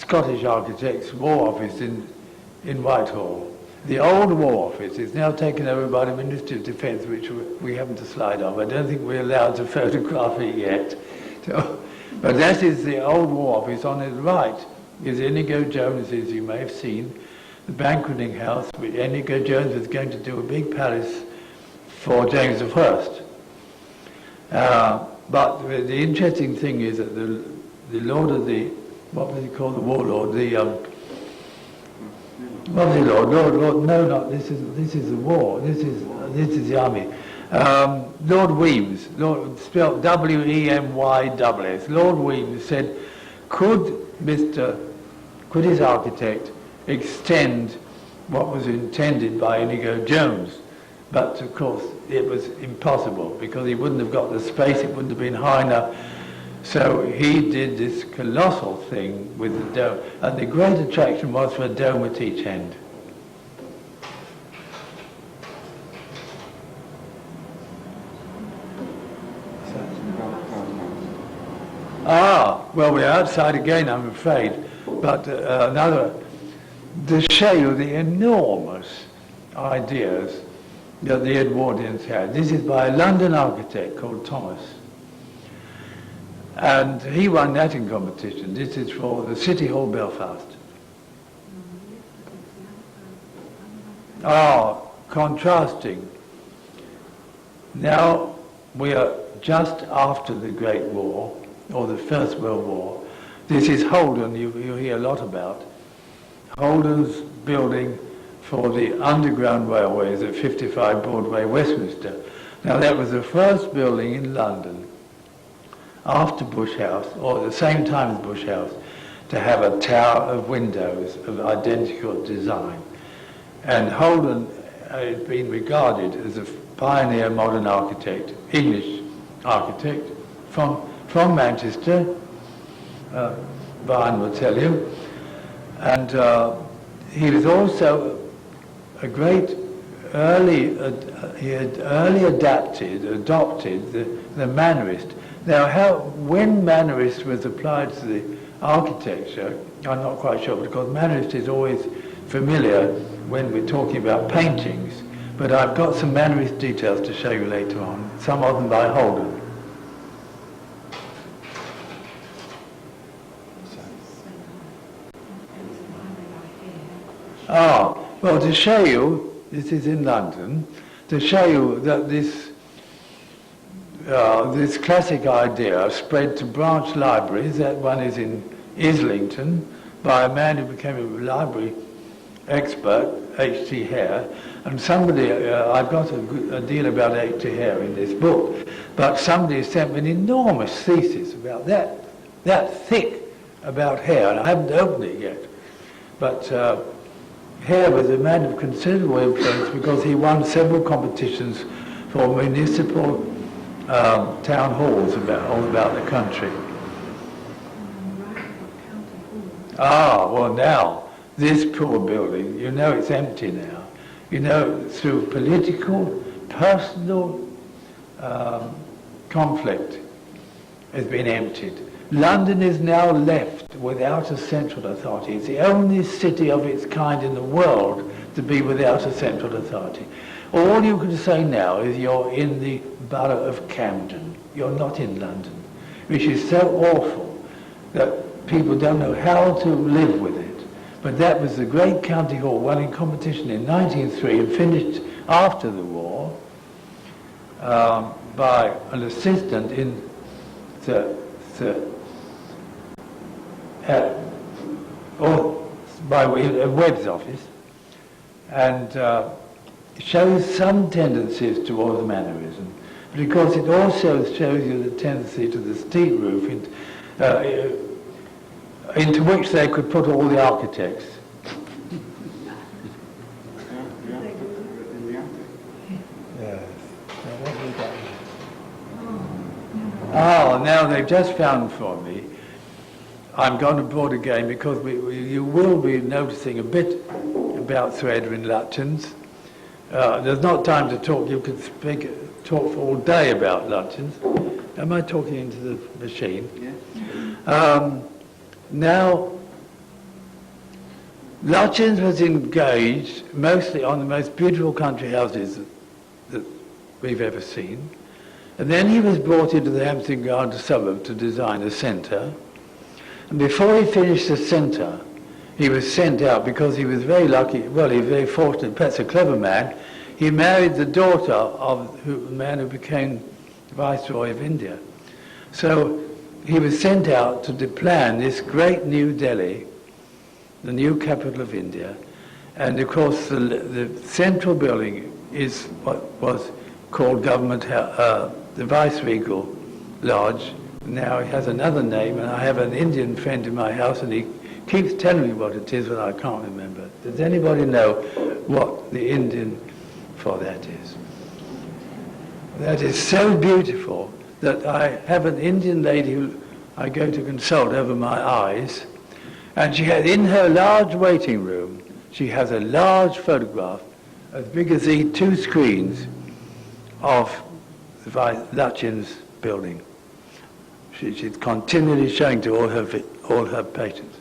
Scottish Architects' War Office in Whitehall. The old War Office is now taken over by the Ministry of Defence, which we haven't a slide of. I don't think we're allowed to photograph it yet. So, but that is the old War Office. On its right is Inigo Jones's, you may have seen, the banqueting house, which Inigo Jones was going to do a big palace for James I. But the interesting thing is that the Lord of the, what was he called, the warlord, what was he, Lord, no, not, this is the war, this is the army. Lord Weems, spelled W-E-M-Y-S-S, Lord Weems said, could his architect extend what was intended by Inigo Jones? But of course it was impossible because he wouldn't have got the space, it wouldn't have been high enough. So he did this colossal thing with the dome, and the great attraction was for a dome at each end. Well, we're outside again, I'm afraid. But to show you the enormous ideas that the Edwardians had. This is by a London architect called Thomas. And he won that in competition. This is for the City Hall, Belfast. Contrasting. Now, we are just after the Great War, or the First World War. This is Holden, you hear a lot about. Holden's building for the Underground Railways at 55 Broadway, Westminster. Now that was the first building in London, after Bush House, or at the same time as Bush House, to have a tower of windows of identical design. And Holden has been regarded as a pioneer modern architect, English architect, from Manchester, Brian will tell you. And he was also a great he had early adopted the Mannerist. Now, when Mannerist was applied to the architecture, I'm not quite sure, because Mannerist is always familiar when we're talking about paintings, but I've got some Mannerist details to show you later on, some of them by Holden. Well, to show you, this is in London, to show you that this classic idea spread to branch libraries. That one is in Islington by a man who became a library expert, H.T. Hare, and somebody, I've got a deal about H.T. Hare in this book, but somebody sent me an enormous thesis about that thick about Hare, and I haven't opened it yet. But Hare was a man of considerable influence because he won several competitions for municipal town halls all about the country. Well now, this poor building, you know it's empty now. You know, through political, personal conflict, has been emptied. London is now left without a central authority. It's the only city of its kind in the world to be without a central authority. All you can say now is you're in the borough of Camden. You're not in London, which is so awful that people don't know how to live with it. But that was the great county hall won in competition in 1903 and finished after the war by an assistant in by Webb's office, and shows some tendencies towards mannerism, because it also shows you the tendency to the steep roof into which they could put all the architects. Now they've just found for me. I'm going abroad again because you will be noticing a bit about Sir Edwin Lutyens. There's not time to talk. You could talk for all day about Lutyens. Am I talking into the machine? Yes. Now, Lutyens was engaged mostly on the most beautiful country houses that we've ever seen. And then he was brought into the Hampton Garden suburb to design a centre. And before he finished the centre, he was sent out because he was very lucky, well, he was very fortunate, perhaps a clever man. He married the daughter of the man who became Viceroy of India. So he was sent out to plan this great New Delhi, the new capital of India. And of course the central building is what was called the Viceregal Lodge. Now it has another name, and I have an Indian friend in my house, and he keeps telling me what it is, but I can't remember. Does anybody know what the Indian for that is? That is so beautiful that I have an Indian lady who I go to consult over my eyes, and she has in her large waiting room, she has a large photograph as big as these two screens of the Lutyens building. She's continually showing to all her patients.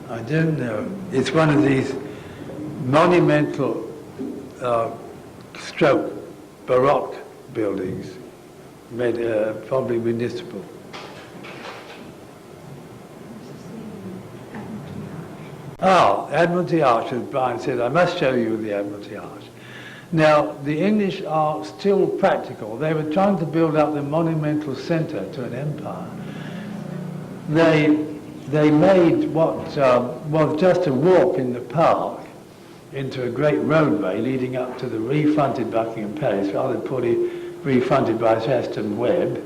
I don't know. It's one of these monumental stroke Baroque buildings, made probably municipal. Oh, Admiralty Arch, as Brian said, I must show you the Admiralty Arch. Now, the English are still practical. They were trying to build up the monumental centre to an empire. They made what was just a walk in the park into a great roadway leading up to the refronted Buckingham Palace, rather poorly refronted by Aston Webb.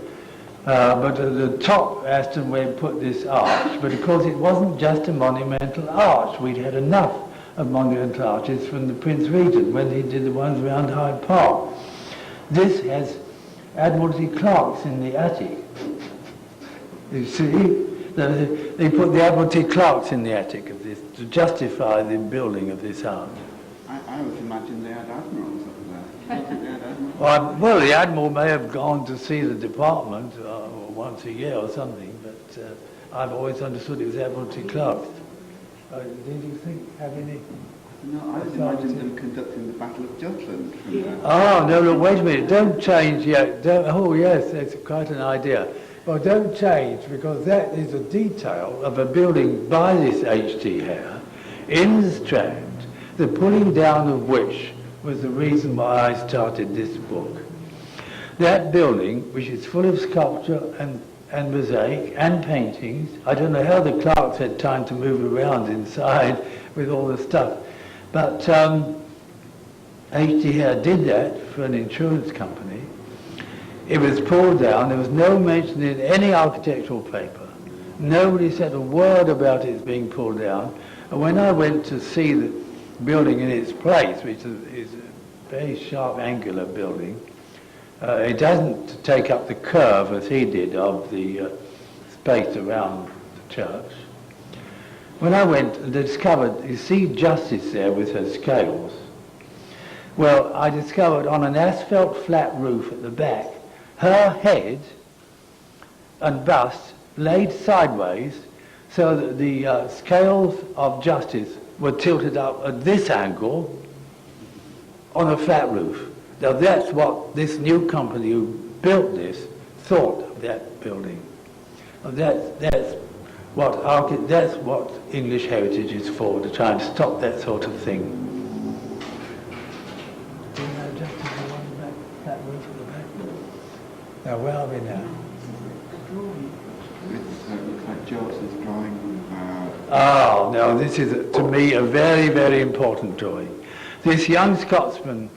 But at the top, Aston Webb put this arch, but of course it wasn't just a monumental arch. We'd had enough of monumental arches from the Prince Regent when he did the ones around Hyde Park. This has Admiralty clocks in the attic. You see, they put the Admiralty clocks in the attic of this to justify the building of this arch. I always imagined they had admirals up there. Well, the Admiral may have gone to see the department once a year or something, but I've always understood it was Admiralty clocks. Did you have any? No, I imagined them conducting the Battle of Jutland from there. Oh, no, look, wait a minute, don't change yet. Oh, yes, that's quite an idea. Well, don't change, because that is a detail of a building by this H.T. Hare in the Strand, the pulling down of which was the reason why I started this book. That building, which is full of sculpture and mosaic and paintings, I don't know how the clerks had time to move around inside with all the stuff, but H.T. Hare did that for an insurance company. It was pulled down. There was no mention in any architectural paper. Nobody said a word about it being pulled down. And when I went to see the building in its place, which is a very sharp, angular building, it doesn't take up the curve as he did of the space around the church. When I went and discovered, you see Justice there with her scales. Well, I discovered on an asphalt flat roof at the back, her head and bust laid sideways so that the scales of Justice were tilted up at this angle on a flat roof. Now that's what this new company who built this thought of that building. That's what English heritage is for, to try and stop that sort of thing. Do you know Justice, the one back, flat roof at the back? Now, where are we now? It looks like Joseph's drawing. Oh, no, this is, to me, a very, very important drawing. This young Scotsman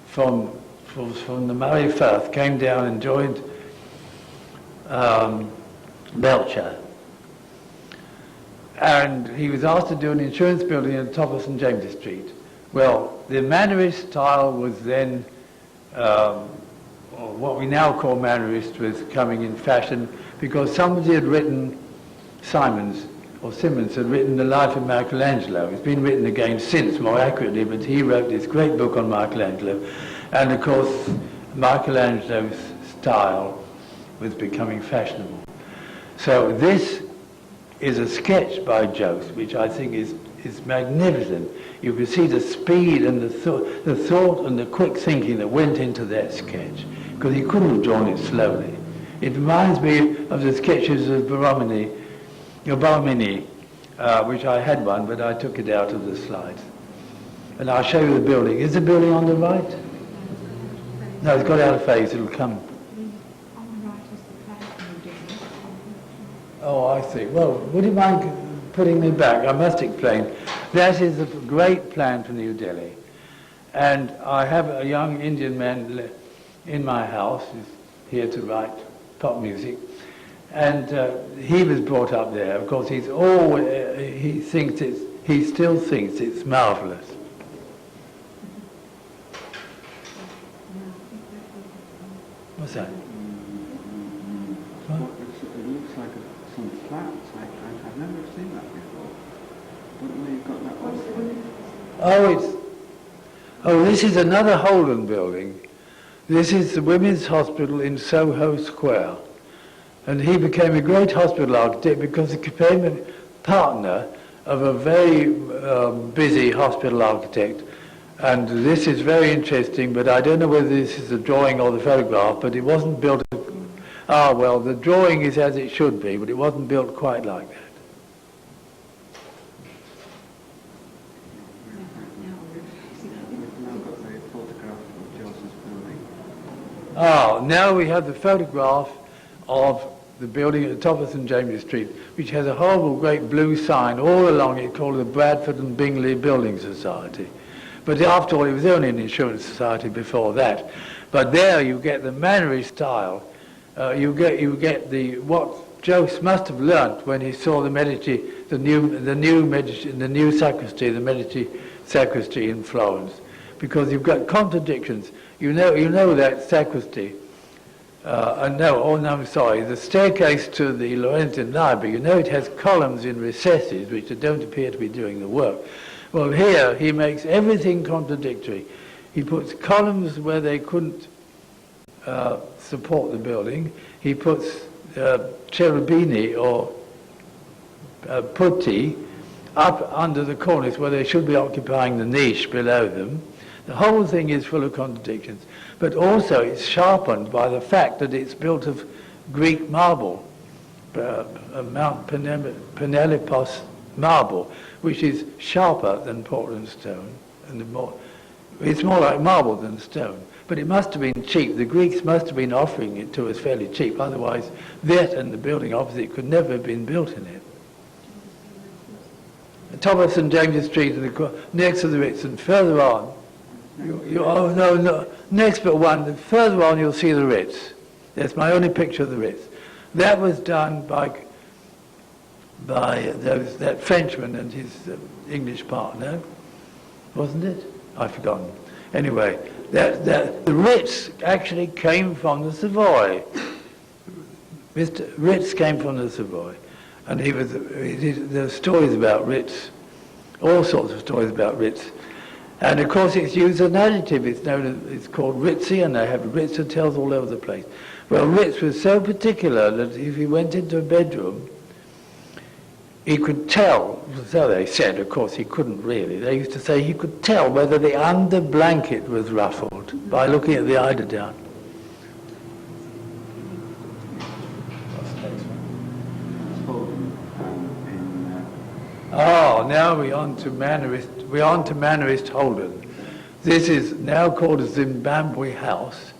from the Moray Firth came down and joined Belcher. And he was asked to do an insurance building at the top of St James's Street. Well, the Mannerist style was then what we now call Mannerist was coming in fashion because somebody had written, Simmons had written The Life of Michelangelo. It's been written again since, more accurately, but he wrote this great book on Michelangelo. And of course, Michelangelo's style was becoming fashionable. So this is a sketch by Jost, which I think is magnificent. You can see the speed and the thought and the quick thinking that went into that sketch, because he couldn't have drawn it slowly. It reminds me of the sketches of Borromini, which I had one, but I took it out of the slides. And I'll show you the building. Is the building on the right? No, it's got out of phase. It'll come. Oh, I see. Well, would you mind putting me back? I must explain. That is a great plan for New Delhi. And I have a young Indian man in my house who's here to write pop music. And he was brought up there. Of course, he still thinks it's marvellous. What's that? What? It looks like some flats. I've never seen that before. Don't know where you've got that one. Oh, this is another Holden building. This is the Women's Hospital in Soho Square. And he became a great hospital architect because he became a partner of a very busy hospital architect. And this is very interesting, but I don't know whether this is the drawing or the photograph, but it wasn't built... well, the drawing is as it should be, but it wasn't built quite like that. Now we have the photograph of the building at the top of St James's Street, which has a horrible great blue sign all along it called the Bradford and Bingley Building Society. But after all, it was only an insurance society before that. But there you get the Mannerist style. You get what Jost must have learnt when he saw the Medici, the new sacristy, the Medici sacristy in Florence, because you've got contradictions. You know that sacristy. The staircase to the Lorenzen Library. You know it has columns in recesses which don't appear to be doing the work. Well, here he makes everything contradictory. He puts columns where they couldn't support the building. He puts cherubini or putti up under the cornice where they should be occupying the niche below them. The whole thing is full of contradictions. But also it's sharpened by the fact that it's built of Greek marble, Mount Penelopos marble, which is sharper than Portland stone, and it's more like marble than stone. But it must have been cheap. The Greeks must have been offering it to us fairly cheap. Otherwise, that and the building opposite could never have been built in it. The top of St James's Street, next to the Ritz, and further on, next but one, further on you'll see the Ritz. That's my only picture of the Ritz. That was done by that Frenchman and his English partner, wasn't it? I've forgotten. Anyway, the Ritz actually came from the Savoy. Mr. Ritz came from the Savoy, and there's stories about Ritz, all sorts of stories about Ritz. And of course it's used as an adjective. It's called Ritzy, and they have Ritz hotels all over the place. Well, Ritz was so particular that if he went into a bedroom, he could tell, so they said, of course he couldn't really, they used to say he could tell whether the under blanket was ruffled by looking at the eiderdown. What's the next one? Now we're on to Mannerist Holden. This is now called a Zimbabwe House.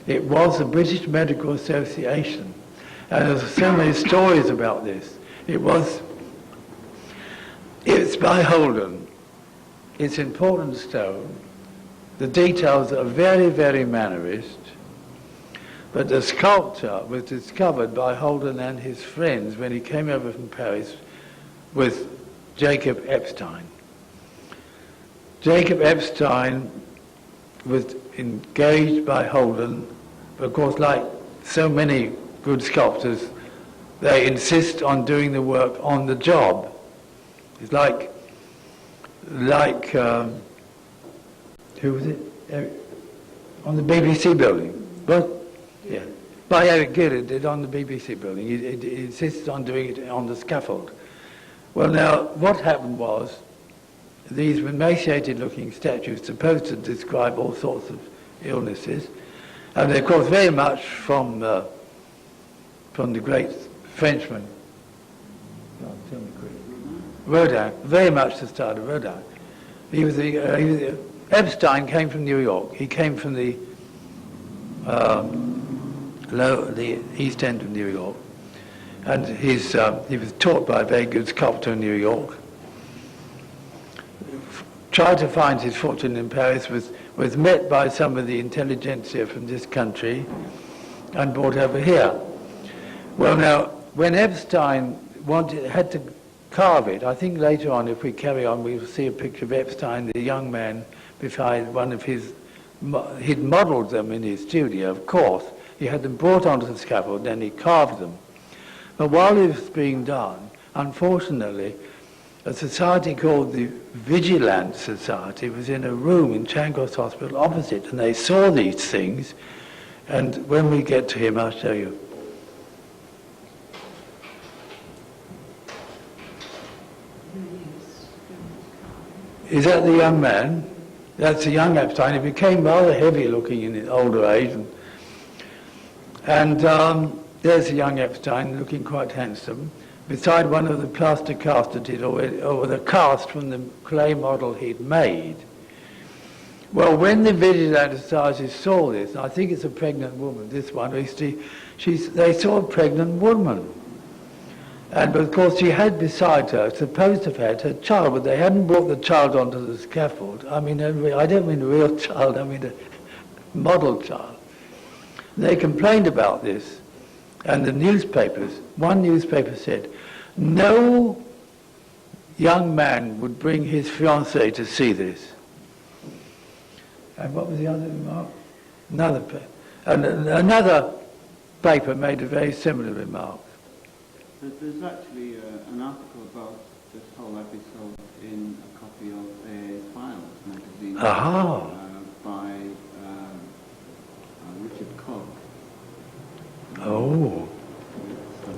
It was the British Medical Association, and there's so many stories about this. It's by Holden. It's in Portland stone. The details are very, very Mannerist. But the sculpture was discovered by Holden and his friends when he came over from Paris with Jacob Epstein. Jacob Epstein was engaged by Holden. Of course, like so many good sculptors, they insist on doing the work on the job. It's like who was it? On the BBC building. What? Yeah. By Eric Gill did on the BBC building. He insisted on doing it on the scaffold. Well, now, what happened was, these emaciated-looking statues supposed to describe all sorts of illnesses, and they're, of course, very much from the great Frenchman, Rodin, very much the style of Rodin. Epstein came from New York. He came from the East End of New York, and he was taught by a very good sculptor in New York. Tried to find his fortune in Paris, was met by some of the intelligentsia from this country and brought over here. Well, now, when Epstein had to carve it, I think later on, if we carry on, we'll see a picture of Epstein, the young man, beside one of his, he'd modelled them in his studio, of course. He had them brought onto the scaffold, then he carved them. But while it was being done, unfortunately, a society called the Vigilant Society was in a room in Charing Hospital opposite, and they saw these things, and when we get to him, I'll show you. Is that the young man? That's the young Epstein. He became rather heavy looking in his older age, and there's the young Epstein looking quite handsome, beside one of the plaster casts that he'd already, or the cast from the clay model he'd made. Well, when the Vigilant Society saw this, I think it's a pregnant woman, this one, they saw a pregnant woman. And of course she had beside her, supposed to have had her child, but they hadn't brought the child onto the scaffold. I mean, I don't mean a real child, I mean a model child. They complained about this, and the newspapers, one newspaper said, no young man would bring his fiancée to see this. And what was the other remark? Another paper made a very similar remark. There's actually an article about this whole episode in a copy of a Files magazine by Richard Cobb. Oh.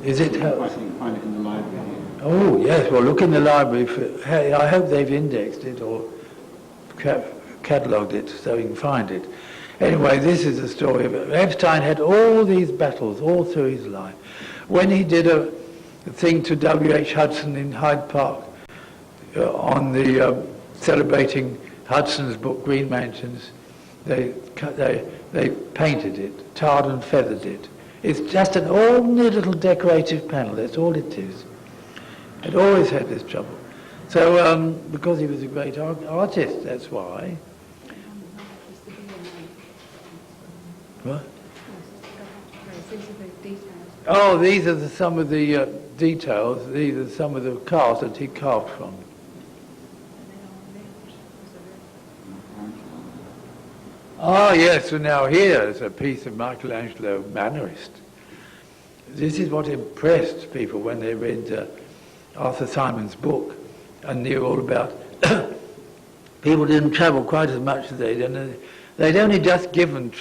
Is it? I think find it in the library here. Oh, yes. Well, look in the library. I hope they've indexed it or catalogued it so you can find it. Anyway, this is the story of it. Epstein had all these battles all through his life. When he did a thing to W.H. Hudson in Hyde Park on the celebrating Hudson's book, Green Mansions, they painted it, tarred and feathered it. It's just an ordinary little decorative panel, that's all it is. It always had this trouble. So, because he was a great artist, that's why. What? Oh, these are some of the details. These are some of the cars that he carved from. Ah, yes, so now here's a piece of Michelangelo Mannerist. This is what impressed people when they read Arthur Simon's book and knew all about... People didn't travel quite as much as they did. They'd only just given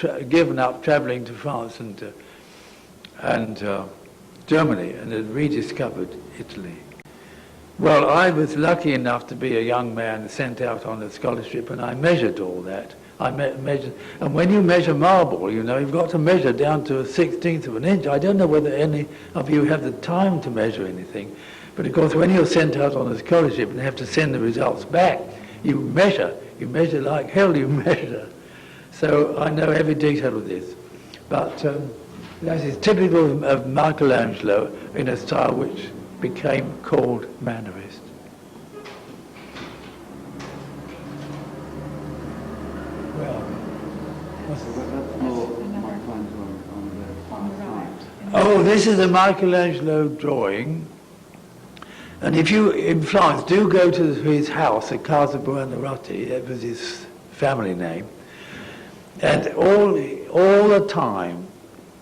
up travelling to France and Germany, and had rediscovered Italy. Well, I was lucky enough to be a young man sent out on a scholarship, and I measured all that. I measured, and when you measure marble, you know, you've got to measure down to a 1/16 of an inch. I don't know whether any of you have the time to measure anything, but of course, when you're sent out on a scholarship and have to send the results back, you measure like hell. You measure. So I know every detail of this, but that is typical of Michelangelo in a style which became called Mannerist. Well, oh, this is a Michelangelo drawing, and if you in Florence do go to his house at Casa Buonarroti, that was his family name, and all the time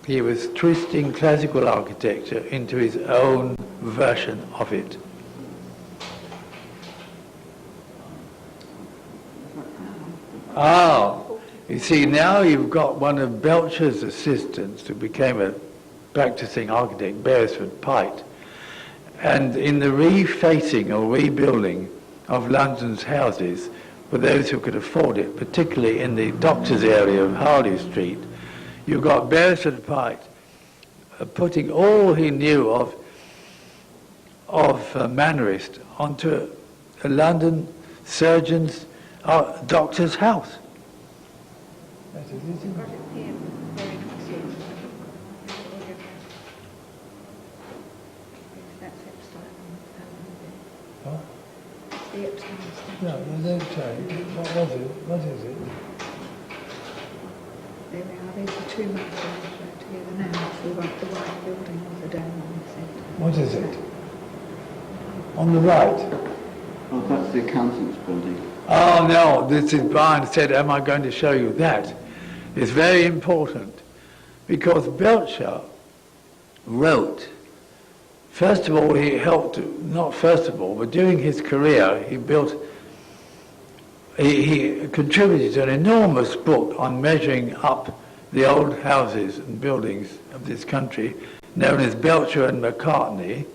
he was twisting classical architecture into his own version of it. Ah, You see, now you've got one of Belcher's assistants who became a practicing architect, Beresford Pite. And in the refacing or rebuilding of London's houses, for those who could afford it, particularly in the doctors' area of Harley Street, you've got Beresford Pite putting all he knew of Mannerist onto a London surgeon's doctor's house. That is, isn't it? Huh? No, there's no change. What was it? What is it? There we are, these are two maps together now. We want the white building with the dome on the centre. What is it? On the right? Oh, that's the accountant's building. Oh no, this is Brian said, am I going to show you that? It's very important because Belcher wrote, first of all he helped, not first of all, but during his career he built, he contributed to an enormous book on measuring up the old houses and buildings of this country, known as Belcher and Macartney.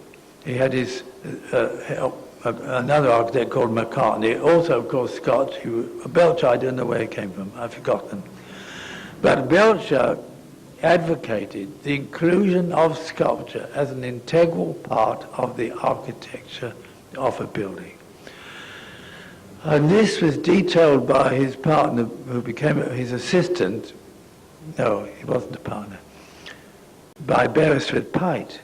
He had his help. Another architect called McCartney, also of course Scotch, Belcher, I don't know where he came from, I've forgotten. But Belcher advocated the inclusion of sculpture as an integral part of the architecture of a building. And this was detailed by his partner, who became his assistant, no, he wasn't a partner, by Beresford Pite.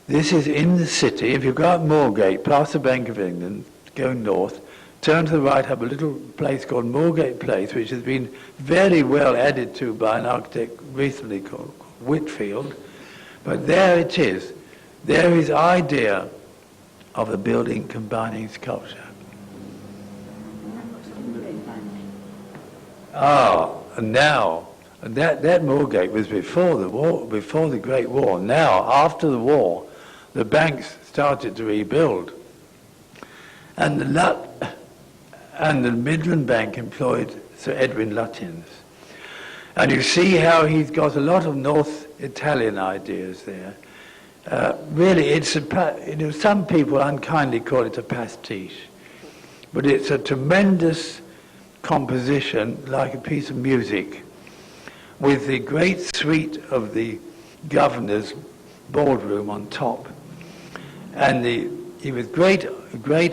This is in the city. If you go up Moorgate, past the Bank of England, go north, turn to the right, have a little place called Moorgate Place, which has been very well added to by an architect recently called Whitfield. But there it is. There is idea of a building combining sculpture. And now, and that Moorgate was before the war, before the Great War. Now, after the war, the banks started to rebuild, and the Midland Bank employed Sir Edwin Lutyens. And you see how he's got a lot of North Italian ideas there. Really, it's some people unkindly call it a pastiche, but it's a tremendous composition, like a piece of music, with the great suite of the governor's boardroom on top. And he was great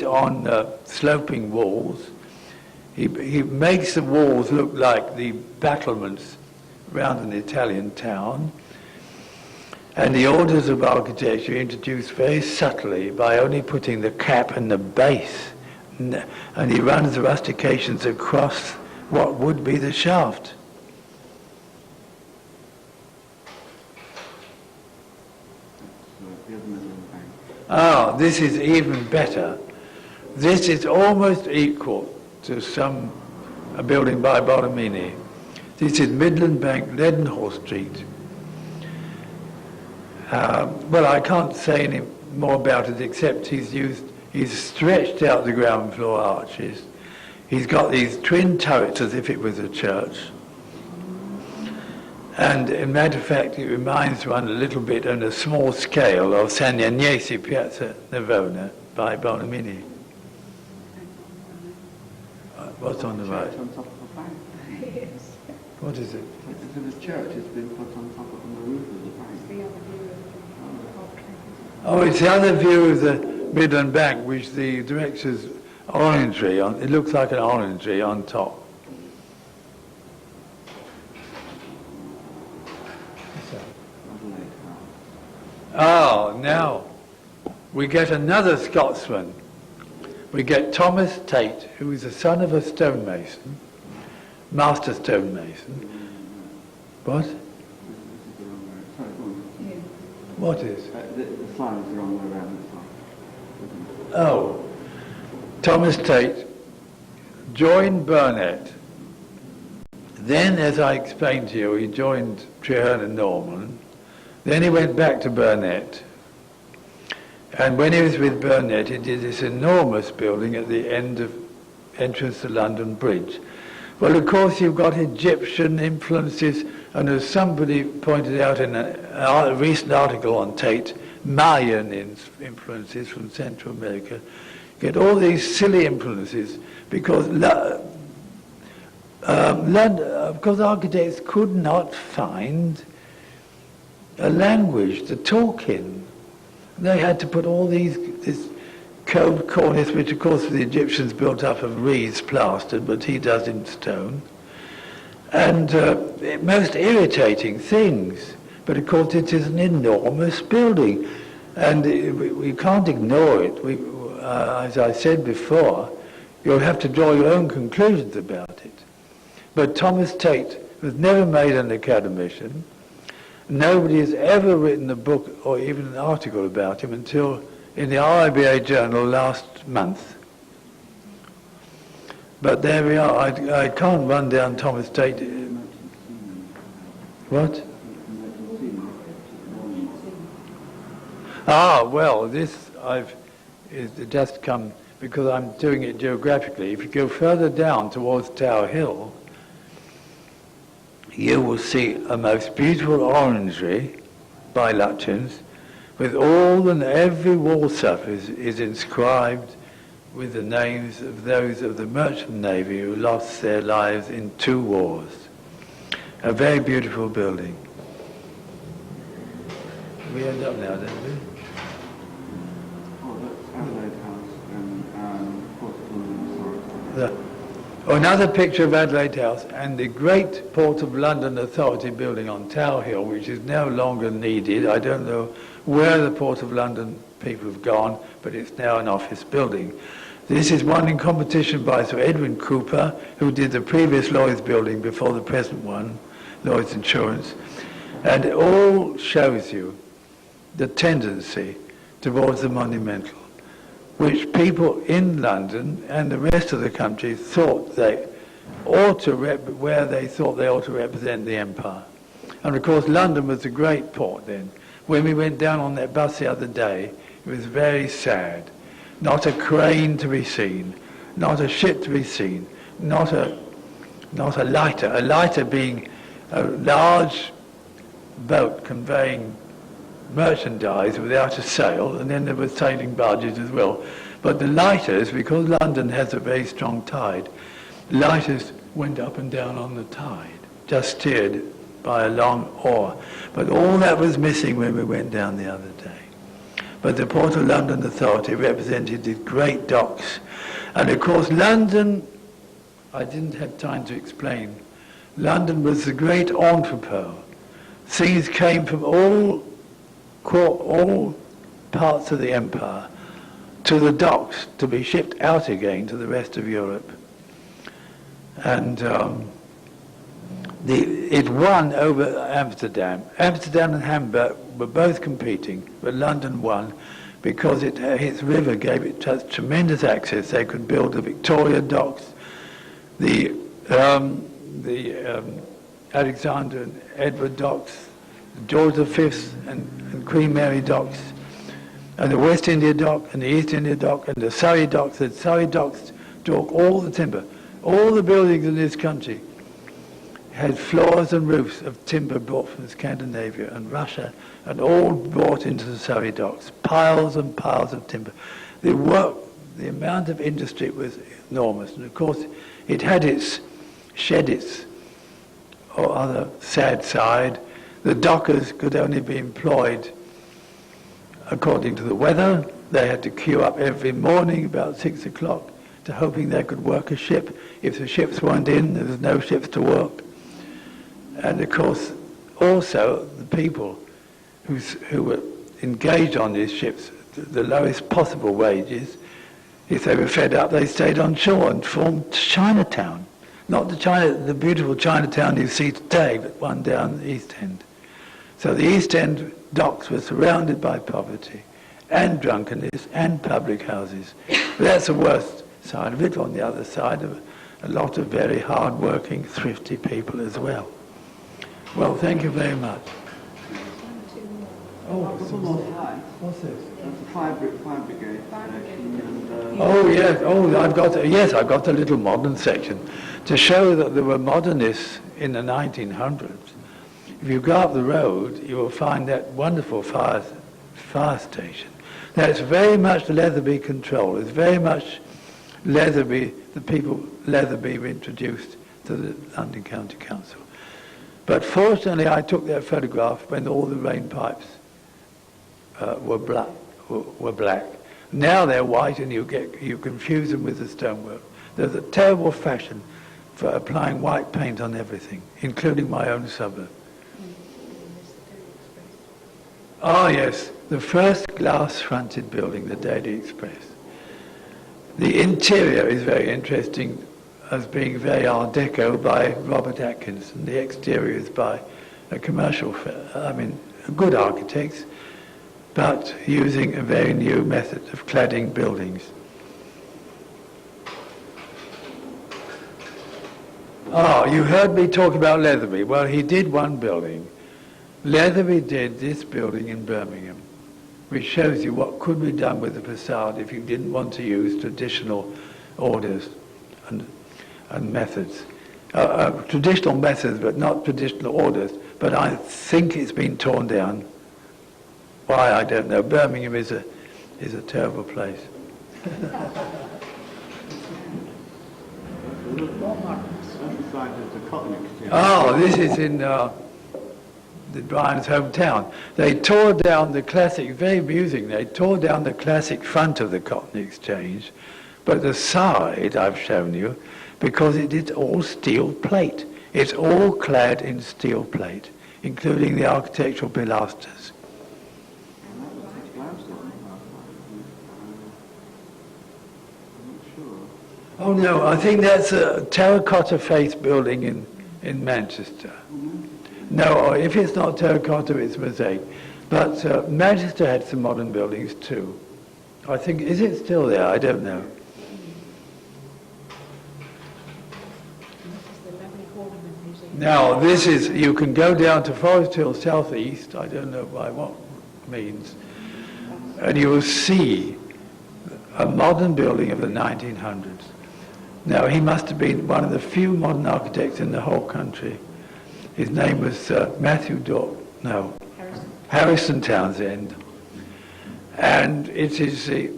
on sloping walls. He makes the walls look like the battlements around an Italian town. And the orders of architecture introduced very subtly by only putting the cap and the base. And he runs the rustications across what would be the shaft. Oh, this is even better. This is almost equal to a building by Borromini. This is Midland Bank, Leadenhall Street. Well, I can't say any more about it except he's stretched out the ground floor arches. He's got these twin turrets as if it was a church. And in matter of fact, it reminds one a little bit on a small scale of San Agnese Piazza Navona by Borromini. What's on the right? On top of the bank. Yes. What is it? The church has been put on top of the roof of the bank. The other view of the Oh, it's the other view of the Midland Bank, which the director's orangery on. It looks like an orangery on top. Oh, now we get another Scotsman. We get Thomas Tate, who is the son of a stonemason, master stonemason. What? What is? The slide is the wrong way around. Oh, Thomas Tate joined Burnet. Then, as I explained to you, he joined Treherne and Norman. Then he went back to Burnet. And when he was with Burnet, he did this enormous building at the end of entrance to London Bridge, Well, of course, you've got Egyptian influences, and as somebody pointed out in a recent article on Tate, Mayan influences from Central America. Get all these silly influences because architects could not find a language to talk in. They had to put all this cove cornice, which of course the Egyptians built up of reeds plastered, but he does in stone, and most irritating things. But of course it is an enormous building, and we can't ignore it. As I said before, you'll have to draw your own conclusions about it. But Thomas Tate was never made an academician. Nobody has ever written a book or even an article about him until in the RIBA journal last month. But there we are. I can't run down Thomas Tate. What? Well, this it's just come because I'm doing it geographically. If you go further down towards Tower Hill, you will see a most beautiful orangery by Lutyens, with all and every wall surface is inscribed with the names of those of the merchant navy who lost their lives in 2 wars. A very beautiful building. We end up now, don't we? Oh, that's Adelaide House and Port of London Authority. Another picture of Adelaide House and the great Port of London Authority building on Tower Hill, which is no longer needed. I don't know where the Port of London people have gone, but it's now an office building. This is one in competition by Sir Edwin Cooper, who did the previous Lloyd's building before the present one, Lloyd's Insurance. And it all shows you the tendency towards the monumental, which people in London and the rest of the country thought they ought to where they thought they ought to represent the empire. And of course London was a great port then. When we went down on that bus the other day, it was very sad. Not a crane to be seen, not a ship to be seen, not a lighter being a large boat conveying merchandise without a sail, and then there were sailing barges as well. But the lighters, because London has a very strong tide, lighters went up and down on the tide, just steered by a long oar. But all that was missing when we went down the other day. But the Port of London Authority represented these great docks. And of course London, I didn't have time to explain, London was the great entrepot. Things came from all parts of the empire to the docks to be shipped out again to the rest of Europe. And it won over Amsterdam. Amsterdam and Hamburg were both competing, but London won because its river gave it just tremendous access. They could build the Victoria docks, the Alexander and Edward docks, George V and Queen Mary docks, and the West India dock and the East India dock and the Surrey docks. The Surrey docks took all the timber. All the buildings in this country had floors and roofs of timber brought from Scandinavia and Russia, and all brought into the Surrey docks. Piles and piles of timber. The amount of industry was enormous, and of course it had its or other sad side. The dockers could only be employed according to the weather. They had to queue up every morning about 6 o'clock to hoping they could work a ship. If the ships weren't in, there was no ships to work. And of course, also the people who were engaged on these ships, the lowest possible wages, if they were fed up, they stayed on shore and formed Chinatown. Not the beautiful Chinatown you see today, but one down the East End. So the East End docks were surrounded by poverty and drunkenness and public houses. But that's the worst side of it. On the other side, a lot of very hard-working, thrifty people as well. Well, thank you very much. Oh, Some more flags. what's this? That's a fire brigade section, and Oh yes, oh I've got a little modern section to show that there were modernists in the 1900s. If you go up the road, you will find that wonderful fire station. Now it's very much Leatherby control. It's very much Leatherby. The people Leatherby were introduced to the London County Council. But fortunately, I took that photograph when all the rain pipes were black. Now they're white, and you confuse them with the stonework. There's a terrible fashion for applying white paint on everything, including my own suburb. Oh yes, the first glass-fronted building, the Daily Express. The interior is very interesting, as being very Art Deco by Robert Atkinson. The exterior is by a good architects, but using a very new method of cladding buildings. Oh, you heard me talk about Leatherby. Well, he did one building. Leatherby did this building in Birmingham, which shows you what could be done with the facade if you didn't want to use traditional orders and methods. Traditional methods, but not traditional orders. But I think it's been torn down. Why, I don't know. Birmingham is a terrible place. Oh, this is in Brian's hometown. They tore down the classic, very amusing, they tore down the classic front of the Cotton Exchange, but the side, I've shown you, because it is all steel plate. It's all clad in steel plate, including the architectural pilasters. Oh no, I think that's a terracotta face building in Manchester. No, if it's not terracotta, it's mosaic. But Manchester had some modern buildings too. I think, is it still there? I don't know. Now, this is, you can go down to Forest Hill South East, I don't know by what means, and you will see a modern building of the 1900s. Now, he must have been one of the few modern architects in the whole country. His name was Harrison Townsend. And it is a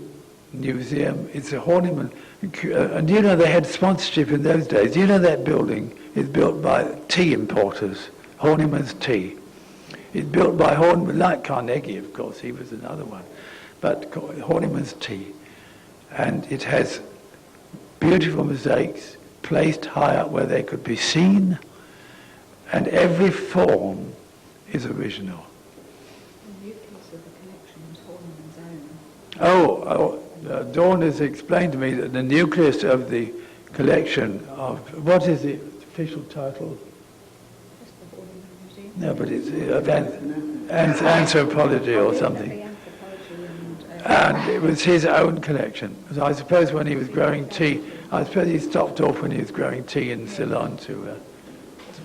museum, it's a Horniman. And you know they had sponsorship in those days. You know that building is built by tea importers, Horniman's Tea. It's built by Horniman, like Carnegie, of course, he was another one, but Horniman's Tea. And it has beautiful mosaics placed high up where they could be seen, and every form is original. The nucleus of the collection was Horniman's own. Dawn has explained to me that the nucleus of the collection of, what is the official title? That's the Horniman Museum. No, but it's anthropology or something. And it was his own collection. So I suppose when he was growing tea, I suppose he stopped off when he was growing tea in Ceylon to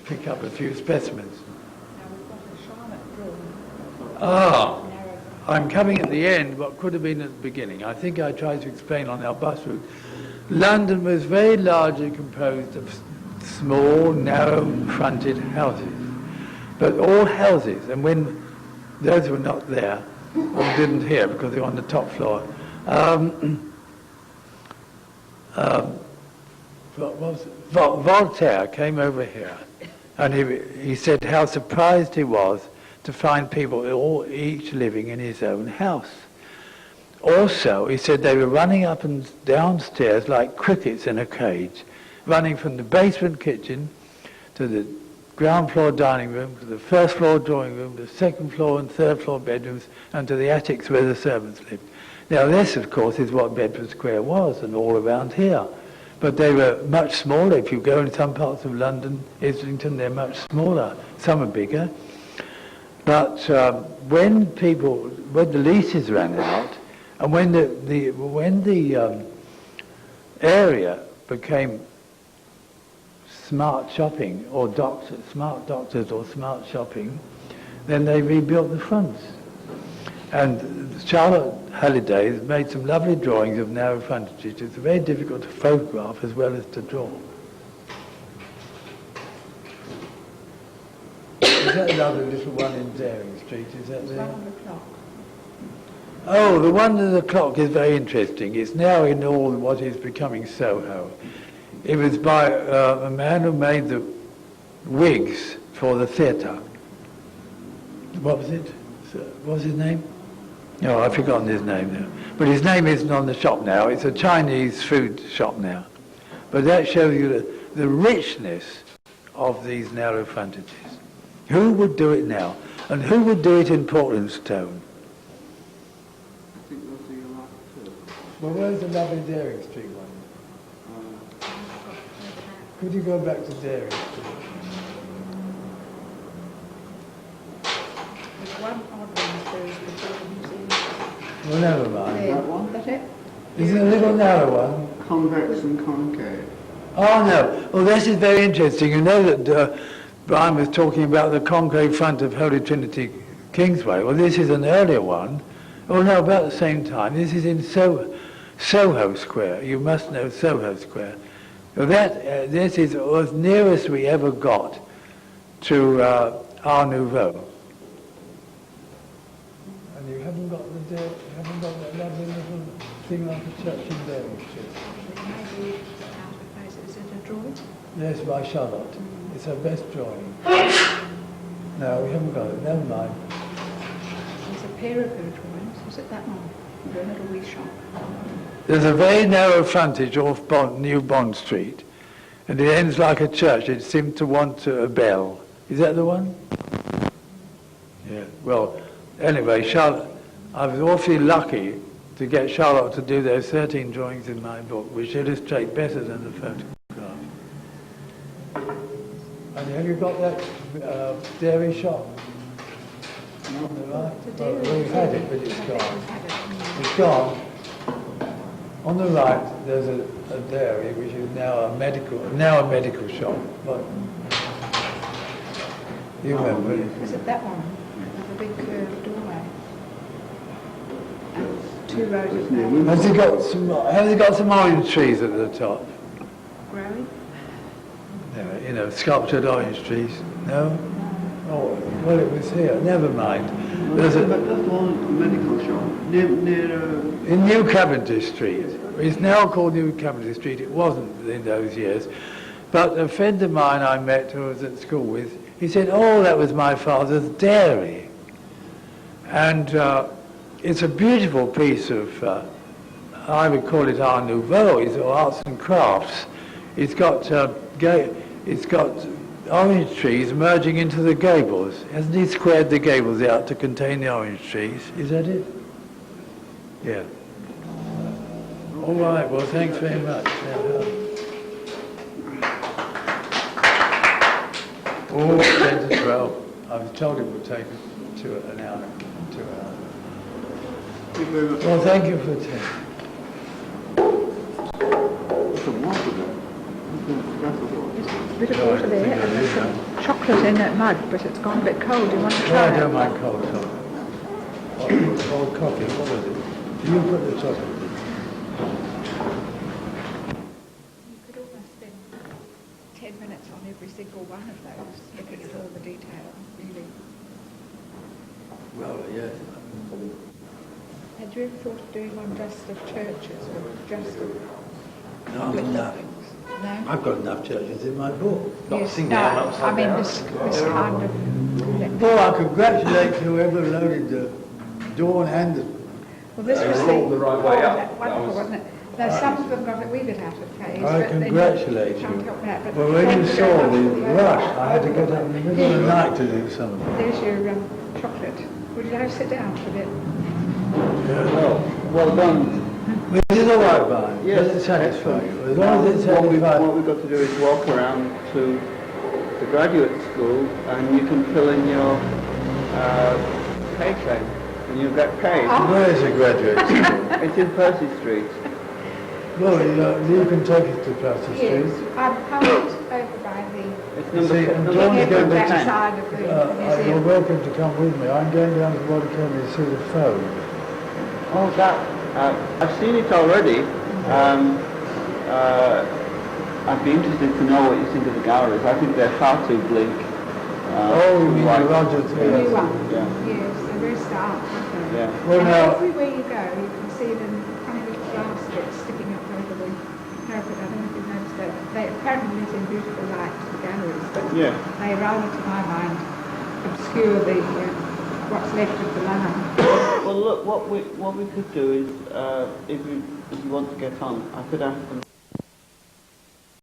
pick up a few specimens. Now we've got a Charlotte drawing. Ah, I'm coming at the end, what could have been at the beginning. I think I tried to explain on our bus route. London was very largely composed of small, narrow-fronted houses. But all houses, and when those were not there, or didn't hear because they were on the top floor, Voltaire came over here, and he said how surprised he was to find people each living in his own house. Also, he said they were running up and downstairs like crickets in a cage, running from the basement kitchen to the ground floor dining room, to the first floor drawing room, the second floor and third floor bedrooms, and to the attics where the servants lived. Now this, of course, is what Bedford Square was, and all around here. But they were much smaller. If you go in some parts of London, Islington, they're much smaller. Some are bigger. But when the leases ran out, and when the area became smart shopping or smart doctors or smart shopping, then they rebuilt the fronts. And Charlotte Halliday has made some lovely drawings of narrow frontages. It's very difficult to photograph as well as to draw. Is that another little one in Daring Street? Is that There's there? one on the clock. Oh, the one in the clock is very interesting. It's now in all what is becoming Soho. It was by a man who made the wigs for the theatre. What was it? What was his name? No, I've forgotten his name now. But his name isn't on the shop now. It's a Chinese food shop now. But that shows you the richness of these narrow frontages. Who would do it now? And who would do it in Portland stone? I think those are your last two. Well, where's the lovely Daring Street one? Could you go back to Daring Street? There's one odd one Thursday before the museum. Well, never mind. There, That one? that's it? Is it a little narrow one? Convex and concave. Oh, no. Well, this is very interesting. You know that Brian was talking about the concave front of Holy Trinity Kingsway. Well, this is an earlier one. Oh, no, about the same time. This is in Soho Square. You must know Soho Square. Well, this is as near as we ever got to Art Nouveau. And you haven't got that lovely little thing like a church in Daring Street. It may be out of place. Is it a drawing? Yes, by Charlotte. It's her best drawing. No, we haven't got it. Never mind. There's a pair of her drawings. Is it that one? The little wee shop. There's a very narrow frontage off New Bond Street, and it ends like a church. It seemed to want a bell. Is that the one? Yeah. Well, anyway, Charlotte, I was awfully lucky to get Charlotte to do those 13 drawings in my book, which illustrate better than the photograph. And have you got that dairy shop? No. Right? The Well, dairy we've had shop. it, but it's gone. We've had it. It's gone. On the right, there's a dairy, which is now a medical shop. But you remember it? Is it that one? With the big curved doorway? And 2 rows of flowers. Has it got some orange trees at the top? Growing? No, you know, sculptured orange trees. No? Oh, well, it was here. Never mind. There's But that's the one medical shop near in New Cavendish Street. It's now called New Cavendish Street. It wasn't in those years. But a friend of mine I met who I was at school with, he said, oh, that was my father's dairy. And it's a beautiful piece of, I would call it Art Nouveau, or arts and crafts. It's got orange trees merging into the gables. Hasn't he squared the gables out to contain the orange trees? Is that it? Yeah. All right, well, thanks very much. Oh, 10 to 12. I was told it would take an hour, 2 hours. Well, thank you for attending. some water there. There's a bit of water there and there's some chocolate in that mug, but it's gone a bit cold. Do you want to Oh, try I don't it? mind cold chocolate. Cold coffee, what was it? Do you put the chocolate in? You could almost spend 10 minutes on every single one of those, looking at all the detail, really. Well, yes. Had you ever thought of doing one just of churches or just of Not public enough. buildings? No? I've got enough churches in my book. Yes, no, I mean this kind of... Oh, I congratulate whoever loaded the Dawn and the... Well, this was all the right way up. that wonderful, That was- wasn't it? Now, some of them got a wee bit out of phase. I but then congratulate can't you. help that, but Well, when thank you very saw much the for the rush, idea. I had to get up in the middle of the night to do some of it. There's your chocolate. Would you like to sit down for a bit? Well done. Which is all right, Brian. Yes. Does it satisfy you? As long as it What we've satisfies... got to do is walk around to the graduate school and you can fill in your pay claim and you'll get paid. Where is the graduate school? It's in Percy Street. Well, you can take it to Percy Yes. Street. How it's over by the... It's You see, and number John's going to... back side of the you're museum. welcome to come with me. I'm going down to the Watercolor to see the phone. Oh, that, I've seen it already. I'd be interested to know what you think of the galleries. I think they're far too bleak. You mean the Roger The new Theatre? one. Yeah. Yes, they're very stark, aren't they? Yeah. Well, And now, everywhere you go, you can see them funny little glass strips sticking up over the parapet. I don't know if you've noticed that. They apparently let in beautiful light to the galleries, but Yeah. they rather, to my mind, obscure the what's left of the line. Well, look, what we could do is, if you want to get on, I could ask them